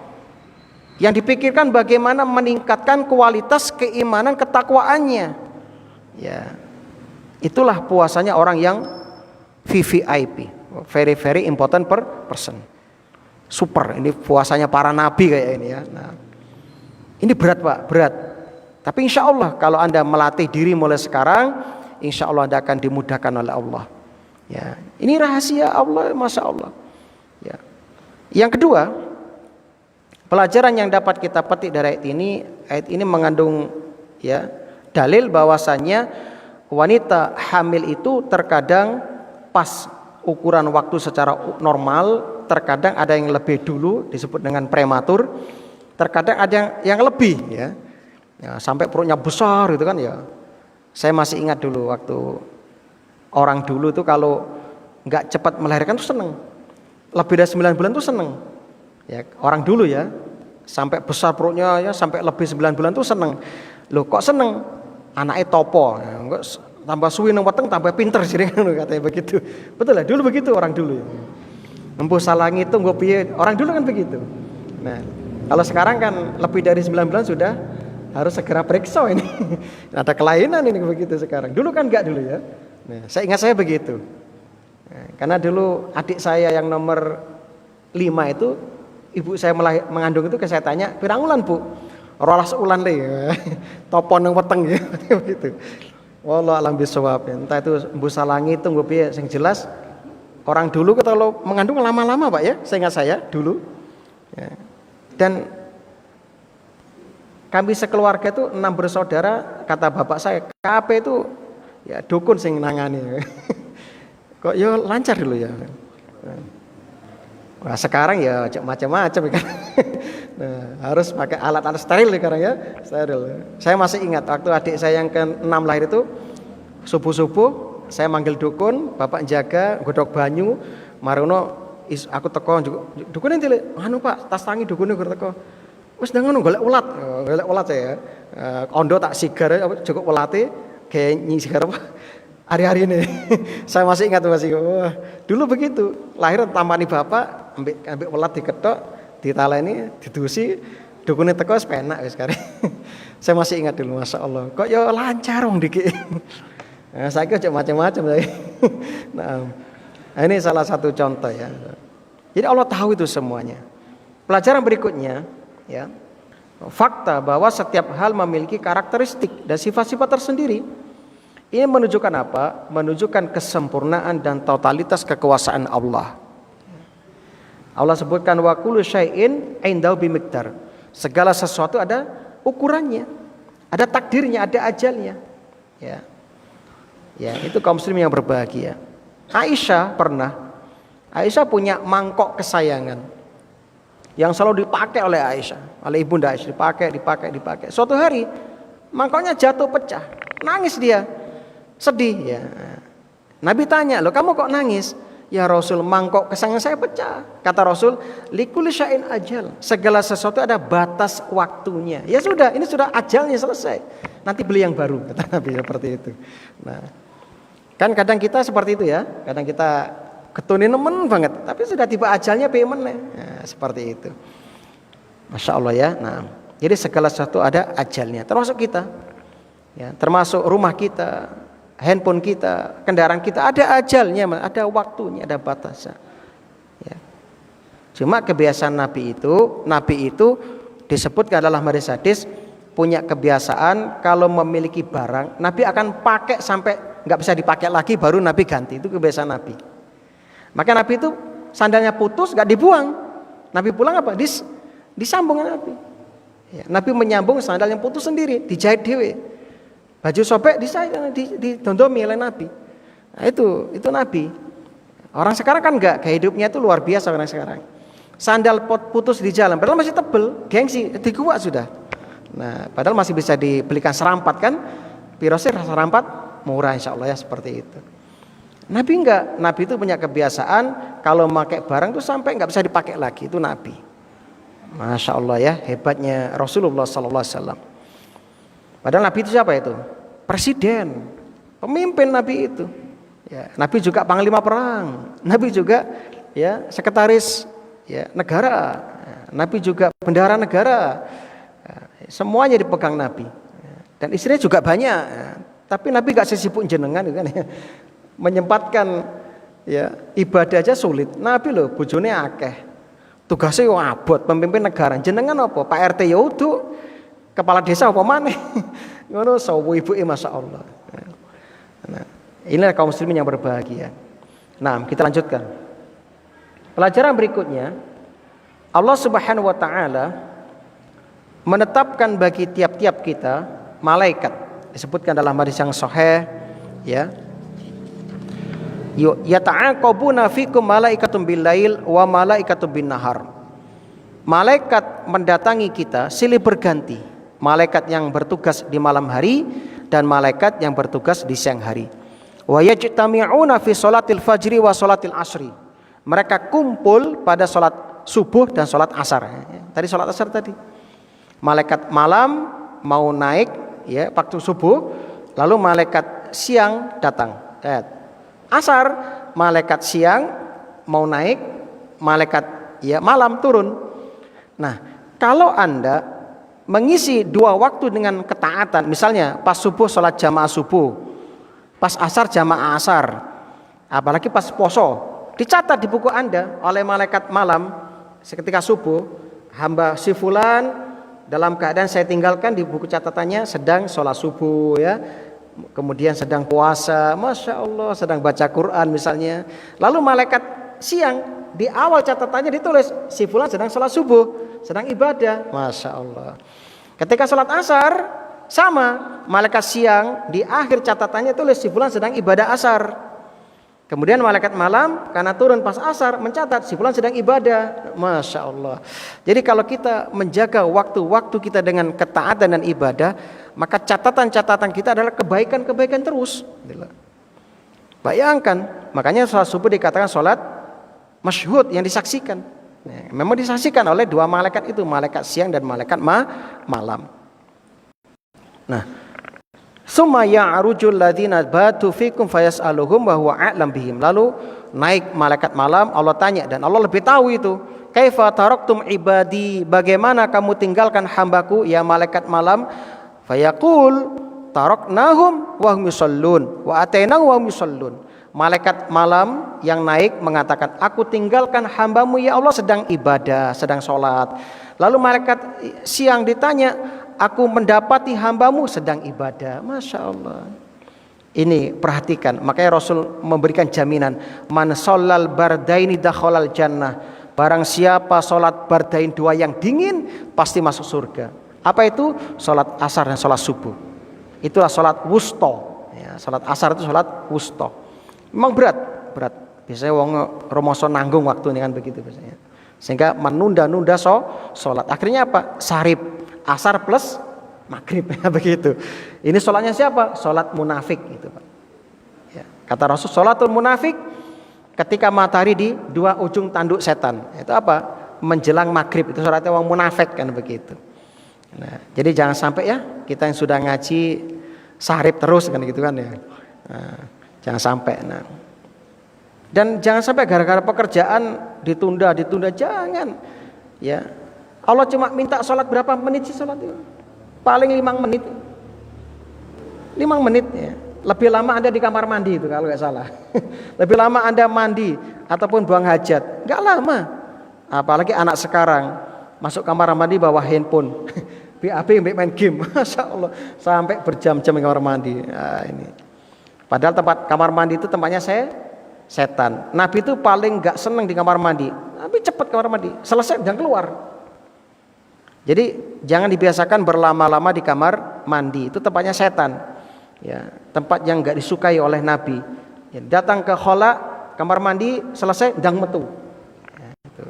Yang dipikirkan bagaimana meningkatkan kualitas keimanan ketakwaannya. Ya. Itulah puasanya orang yang VVIP, very very important person. Super, ini puasanya para nabi kayak ini ya. Nah, ini berat Pak, berat. Tapi insya Allah kalau Anda melatih diri mulai sekarang, insya Allah Anda akan dimudahkan oleh Allah. Ya, ini rahasia Allah, masya Allah. Ya. Yang kedua, pelajaran yang dapat kita petik dari ayat ini mengandung ya dalil bahwasannya wanita hamil itu terkadang pas ukuran waktu secara normal, terkadang ada yang lebih dulu disebut dengan prematur, terkadang ada yang lebih ya. Ya, sampai perutnya besar gitu kan ya. Saya masih ingat dulu waktu orang dulu tuh kalau nggak cepat melahirkan tuh seneng, lebih dari 9 bulan tuh seneng. Ya, orang dulu ya, sampai besar perutnya ya, sampai lebih 9 bulan tuh seneng. Loh kok seneng? Anaknya topo, ya, enggak, tambah suwi nang weteng tambah pinter jadi katanya begitu. Betul lah, dulu begitu orang dulu ya. Empuh salangi itu gue piye, orang dulu kan begitu. Nah, kalau sekarang kan lebih dari 9 bulan sudah harus segera periksa ini. Ada kelainan ini begitu sekarang. Dulu kan enggak dulu ya. Nah, saya ingat saya begitu. Nah, karena dulu adik saya yang nomor 5 itu, ibu saya mengandung itu, saya tanya, pirang ulan Bu? Rolas ulan deh, topon yang weteng ya, begitu. Wallah alam bisawab. Entah itu embu salangi itu gue piye, yang jelas orang dulu kalau mengandung lama-lama Pak ya, saya ingat saya dulu. Ya. Dan kami sekeluarga itu 6 bersaudara, kata bapak saya, KP itu ya dukun sing nangani. Kok ya lancar dulu ya. Wah sekarang ya macam-macam kan. Nah, harus pakai alat-alat steril sekarang ya, steril. Saya masih ingat waktu adik saya yang ke-6 lahir itu, subuh-subuh saya manggil dukun, bapak jaga, godok banyu, marono aku teko dukun enti anu Pak, tas tangi dukune gur teko. Wis nang ngono golek ulat saya. Kondo tak sigar cukup ulate kayak nyisigar apa hari-hari ini. Saya masih ingat masih. Wah, dulu begitu. Lahir tampani bapak, ambek ulat diketok, ditaleni, didusi, dukune teko wis penak wis kare. Saya masih ingat dulu, masya Allah. Kok ya lancar wong dikit. Nah, saya kira macam-macam saya. Nah, ini salah satu contoh ya. Jadi Allah tahu itu semuanya. Pelajaran berikutnya, ya, fakta bahwa setiap hal memiliki karakteristik dan sifat-sifat tersendiri. Ini menunjukkan apa? Menunjukkan kesempurnaan dan totalitas kekuasaan Allah. Allah sebutkan wa kullu syai'in indahu bimiqdar. Segala sesuatu ada ukurannya, ada takdirnya, ada ajalnya. Ya. Ya, itu kaum muslim yang berbahagia. Aisyah punya mangkok kesayangan yang selalu dipakai oleh Aisyah, oleh ibunda Aisyah, dipakai. Suatu hari mangkoknya jatuh pecah, nangis dia, sedih ya. Nabi tanya, "Loh, kamu kok nangis?" "Ya Rasul, mangkok kesayangan saya pecah." Kata Rasul, "Likulli syai'in ajal." Segala sesuatu ada batas waktunya. Ya sudah, ini sudah ajalnya selesai. Nanti beli yang baru, kata Nabi seperti itu. Nah, kan kadang kita seperti itu ya. Kadang kita ketuni nemen banget, tapi sudah tiba ajalnya payment. Nah, seperti itu. Masya Allah ya. Nah, jadi segala sesuatu ada ajalnya, termasuk kita. Ya, termasuk rumah kita, handphone kita, kendaraan kita ada ajalnya, ada waktunya, ada batasnya. Ya. Cuma kebiasaan Nabi itu disebutkan dalam hadis punya kebiasaan kalau memiliki barang, Nabi akan pakai sampai nggak bisa dipakai lagi, baru Nabi ganti. Itu kebiasaan Nabi. Maka Nabi itu sandalnya putus nggak dibuang. Nabi pulang apa? Disambung Nabi. Ya, Nabi menyambung sandal yang putus sendiri, dijahit dewe. Baju sobek didondomi oleh Nabi. Nah, itu Nabi. Orang sekarang kan enggak, gaya hidupnya itu luar biasa orang sekarang. Sandal putus di jalan, padahal masih tebel, gengsi, dikuat sudah. Nah, padahal masih bisa dibelikan serampat kan? Pirosir serampat murah insya Allah ya, seperti itu. Nabi enggak, Nabi itu punya kebiasaan kalau memakai barang itu sampai enggak bisa dipakai lagi, itu Nabi. Masya Allah ya, hebatnya Rasulullah SAW. Padahal Nabi itu siapa itu? Presiden, pemimpin Nabi itu. Ya, Nabi juga panglima perang, Nabi juga ya sekretaris ya negara, Nabi juga bendahara negara. Semuanya dipegang Nabi. Dan istrinya juga banyak. Tapi Nabi gak sesibuk jenengan kan ya. Menyempatkan ya ibadah aja sulit. Nabi loh bojone akeh. Tugasnya yo abot, pemimpin negara. Jenengan apa? Pak RT ya uduk, kepala desa apa maneh. Ngono sawu ibuke masyaallah. Nah, inilah kaum muslimin yang berbahagia. Nah, kita lanjutkan. Pelajaran berikutnya, Allah Subhanahu wa taala menetapkan bagi tiap-tiap kita malaikat. Disebutkan dalam hadis yang sahih ya. Yata'aqabuna fikum malaikatun bil-lail wa malaikatun bin-nahar. Malaikat mendatangi kita silih berganti. Malaikat yang bertugas di malam hari dan malaikat yang bertugas di siang hari. Wa yajtami'una fi sholatil fajri wa sholatil asri. Mereka kumpul pada sholat subuh dan sholat asar. Tadi sholat asar tadi. Malaikat malam mau naik ya waktu subuh, lalu malaikat siang datang. Asar, malaikat siang mau naik, malaikat ya malam turun. Nah, kalau Anda mengisi dua waktu dengan ketaatan, misalnya pas subuh sholat jamaah subuh, pas asar jamaah asar, apalagi pas poso, dicatat di buku Anda oleh malaikat malam ketika subuh, hamba si fulan dalam keadaan saya tinggalkan di buku catatannya sedang sholat subuh ya. Kemudian sedang puasa, Masya Allah, sedang baca Quran misalnya. Lalu malaikat siang di awal catatannya ditulis si fulan sedang sholat subuh, sedang ibadah, Masya Allah. Ketika sholat asar sama, malaikat siang di akhir catatannya tulis si fulan sedang ibadah asar. Kemudian malaikat malam karena turun pas asar mencatat si fulan sedang ibadah, Masya Allah. Jadi kalau kita menjaga waktu-waktu kita dengan ketaatan dan ibadah, maka catatan-catatan kita adalah kebaikan-kebaikan terus. Bayangkan, makanya sholat subuh dikatakan sholat masyhud yang disaksikan. Memang disaksikan oleh dua malaikat itu, malaikat siang dan malaikat malam. Nah, summa ya'rujul ladzina batu fikum fayas'aluhum wa huwa a'lam bihim. Lalu naik malaikat malam, Allah tanya dan Allah lebih tahu itu. Kaifa taraktum ibadi, bagaimana kamu tinggalkan hambaku ya malaikat malam? Fayaqul taraknahum wa hum yusallun wa atainahum wa hum yusallun. Malaikat malam yang naik mengatakan, aku tinggalkan hambamu ya Allah sedang ibadah, sedang sholat. Lalu malaikat siang ditanya, aku mendapati hambamu sedang ibadah. Masya Allah. Ini perhatikan, makanya Rasul memberikan jaminan, man sholal bardaini dakhalal jannah. Barang siapa sholat bardain dua yang dingin pasti masuk surga. Apa itu? Sholat asar dan sholat subuh. Itulah sholat wusto ya, sholat asar itu sholat wusto. Memang berat. Biasanya wong romoso nanggung waktu ini kan begitu biasanya. Sehingga menunda-nunda sholat. Akhirnya apa? Sarip asar plus maghrib ya begitu. Ini sholatnya siapa? Sholat munafik itu Pak. Ya, kata Rasul, sholatul munafik ketika matahari di dua ujung tanduk setan. Itu apa? Menjelang maghrib, itu sholatnya orang munafik kan begitu. Nah, jadi jangan sampai ya kita yang sudah ngaji sarip terus kan gitu kan ya. Nah, jangan sampai. Nah, dan jangan sampai gara-gara pekerjaan ditunda, jangan. Ya, Allah cuma minta sholat berapa menit sih sholat itu? Paling 5 menit. 5 menit ya. Lebih lama Anda di kamar mandi itu kalau nggak salah. Lebih lama Anda mandi ataupun buang hajat, nggak lama. Apalagi anak sekarang masuk kamar mandi bawa handphone. BAB main game. Masya Allah, sampai berjam-jam di kamar mandi. Nah, ini. Padahal tempat kamar mandi itu tempatnya setan. Nabi itu paling nggak seneng di kamar mandi. Nabi cepat kamar mandi, selesai dan keluar. Jadi jangan dibiasakan berlama-lama di kamar mandi. Itu tempatnya setan. Ya, tempat yang nggak disukai oleh Nabi. Ya, datang ke khola kamar mandi selesai dang metu. Ya, gitu.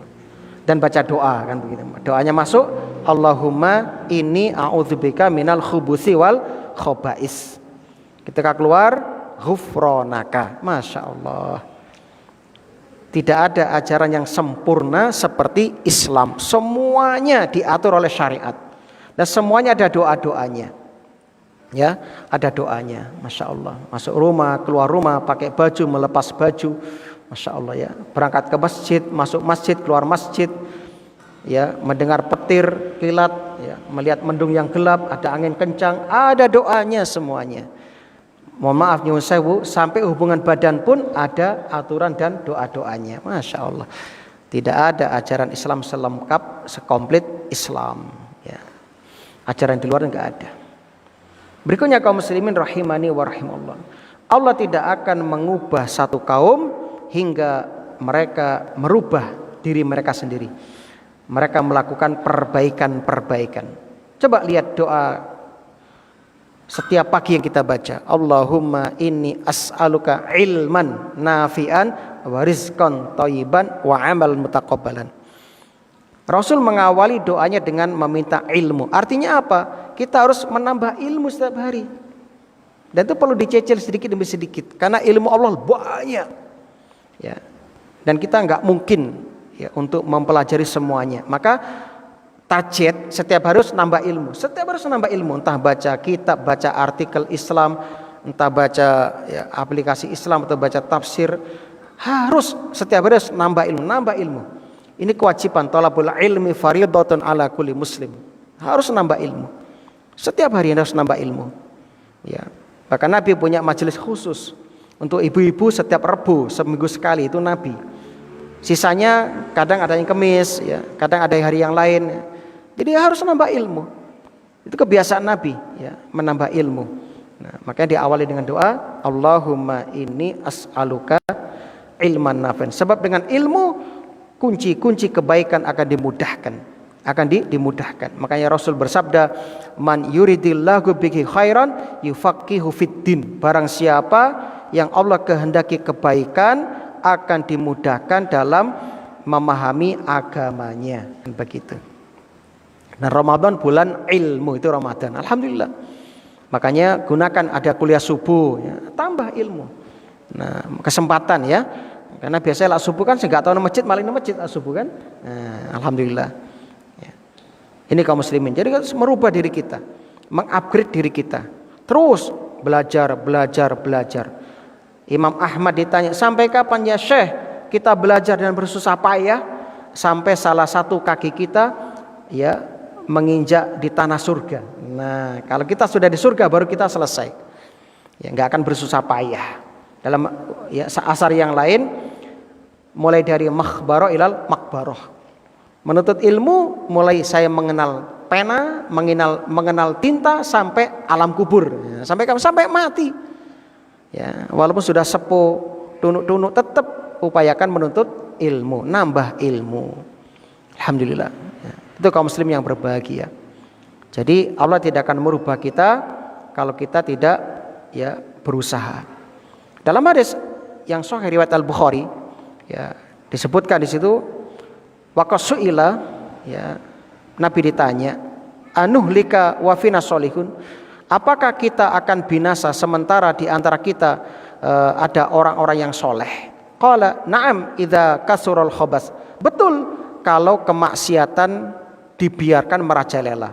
Dan baca doa kan begitu. Doanya masuk, Allahumma inni a'udzubika minal khubusi wal khobais. Ketika keluar, ghufronaka. Masya Allah. Tidak ada ajaran yang sempurna seperti Islam. Semuanya diatur oleh syariat. Dan semuanya ada doa-doanya. Ya, ada doanya. Masya Allah. Masuk rumah, keluar rumah, pakai baju, melepas baju. Masya Allah ya. Berangkat ke masjid, masuk masjid, keluar masjid. Ya, mendengar petir, kilat, ya, melihat mendung yang gelap, ada angin kencang, ada doanya semuanya. Mohon maaf nyuwun sewu, sampai hubungan badan pun ada aturan dan doa-doanya. Masya Allah. Tidak ada ajaran Islam selengkap, sekomplit Islam. Ya. Ajaran di luar enggak ada. Berikutnya kaum muslimin rahimani wa rahimallah. Allah tidak akan mengubah satu kaum hingga mereka merubah diri mereka sendiri. Mereka melakukan perbaikan-perbaikan. Coba lihat doa setiap pagi yang kita baca, Allahumma inni as'aluka ilman nafi'an wa rizqan thayyiban wa amal mutaqabbalan. Rasul mengawali doanya dengan meminta ilmu. Artinya apa? Kita harus menambah ilmu setiap hari. Dan itu perlu dicecil sedikit demi sedikit karena ilmu Allah banyak. Ya. Dan kita enggak mungkin ya untuk mempelajari semuanya. Maka target setiap harus nambah ilmu. Setiap harus nambah ilmu, entah baca kitab, baca artikel Islam, entah baca ya, aplikasi Islam atau baca tafsir. Harus setiap harus nambah ilmu. Ini kewajiban thalabul ilmi fardhatun ala kulli muslim. Harus nambah ilmu. Setiap hari harus nambah ilmu. Ya. Bahkan Nabi punya majelis khusus untuk ibu-ibu setiap Rebu, seminggu sekali itu Nabi. Sisanya kadang ada yang Kemis, ya, kadang ada hari yang lain. Jadi harus menambah ilmu. Itu kebiasaan Nabi, ya, menambah ilmu. Nah, makanya diawali dengan doa, Allahumma inni as'aluka ilman nafi'an. Sebab dengan ilmu kunci-kunci kebaikan akan dimudahkan. Makanya Rasul bersabda, man yuridillahu bihi khairan yufaqihu fiddin. Barang siapa yang Allah kehendaki kebaikan akan dimudahkan dalam memahami agamanya. Begitu. Nah, Ramadan bulan ilmu, itu Ramadan. Alhamdulillah. Makanya gunakan ada kuliah subuh, ya, tambah ilmu. Nah, kesempatan ya. Karena biasanya lah subuh kan enggak tahu masjid, malah di masjid subuh kan. Nah, alhamdulillah. Ya. Ini kaum muslimin. Jadi harus merubah diri kita, mengupgrade diri kita. Terus belajar. Imam Ahmad ditanya, "Sampai kapan ya Syekh kita belajar dan bersusah payah?" Sampai salah satu kaki kita ya menginjak di tanah surga. Nah, kalau kita sudah di surga baru kita selesai. Ya, enggak akan bersusah payah. Dalam ya asar yang lain mulai dari makhbarah ilal makbarah. Menuntut ilmu mulai saya mengenal pena, mengenal tinta sampai alam kubur. Ya, sampai mati. Ya, walaupun sudah sepuh, tunuk-tunuk tetap upayakan menuntut ilmu, nambah ilmu. Alhamdulillah. Ya. Itu kaum muslim yang berbahagia. Jadi Allah tidak akan merubah kita kalau kita tidak ya berusaha. Dalam hadis yang sahih riwayat Al-Bukhari ya disebutkan di situ waqasuila ya Nabi ditanya anuhlika wa fina sholihun, apakah kita akan binasa sementara di antara kita ada orang-orang yang soleh? Qala na'am idza kasural khabas. Betul kalau kemaksiatan dibiarkan merajalela.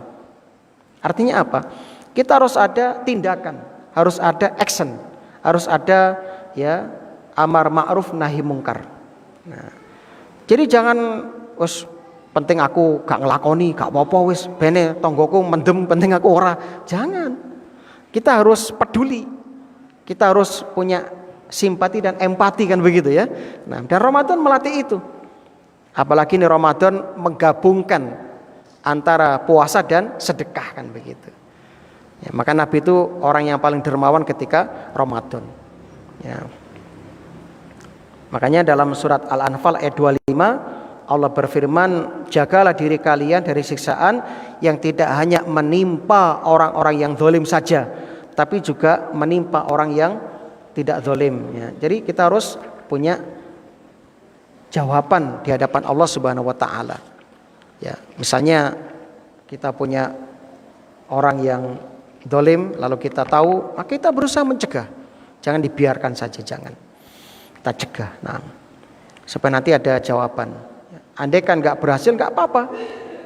Artinya apa? Kita harus ada tindakan, harus ada action, harus ada ya amar ma'ruf nahi mungkar. Nah, jadi jangan wis penting aku gak ngelakoni, gak apa-apa wis bene tonggoku mendem penting aku ora. Jangan. Kita harus peduli. Kita harus punya simpati dan empati kan begitu ya. Nah, dan Ramadan melatih itu. Apalagi ini Ramadan menggabungkan antara puasa dan sedekah kan begitu. Ya, maka Nabi itu orang yang paling dermawan ketika Ramadan. Ya. Makanya dalam surat Al-Anfal ayat 25 Allah berfirman, jagalah diri kalian dari siksaan yang tidak hanya menimpa orang-orang yang zalim saja, tapi juga menimpa orang yang tidak zalim. Ya. Jadi kita harus punya jawaban di hadapan Allah Subhanahu Wa Taala. Ya, misalnya kita punya orang yang zalim, lalu kita tahu, maka kita berusaha mencegah. Jangan dibiarkan saja, jangan. Kita cegah. Nah, supaya nanti ada jawaban. Andai kan nggak berhasil nggak apa-apa,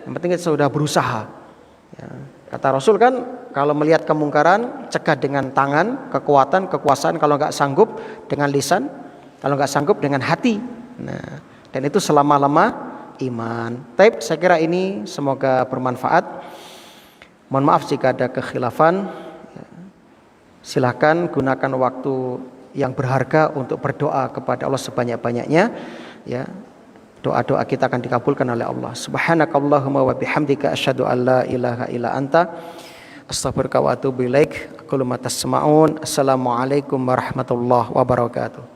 yang penting kita sudah berusaha. Ya. Kata Rasul kan, kalau melihat kemungkaran cegah dengan tangan, kekuatan, kekuasaan. Kalau nggak sanggup dengan lisan, kalau nggak sanggup dengan hati. Nah, dan itu selama-lama iman. Taib, saya kira ini semoga bermanfaat. Mohon maaf jika ada kekhilafan. Silahkan gunakan waktu yang berharga untuk berdoa kepada Allah sebanyak-banyaknya. Ya. Doa-doa kita akan dikabulkan oleh Allah. Subhanakallahumma wa bihamdika asyhadu an la ilaha illa anta astaghfiruka wa atubu ilaik. Aqulu ma tasma'un. Assalamualaikum warahmatullahi wabarakatuh.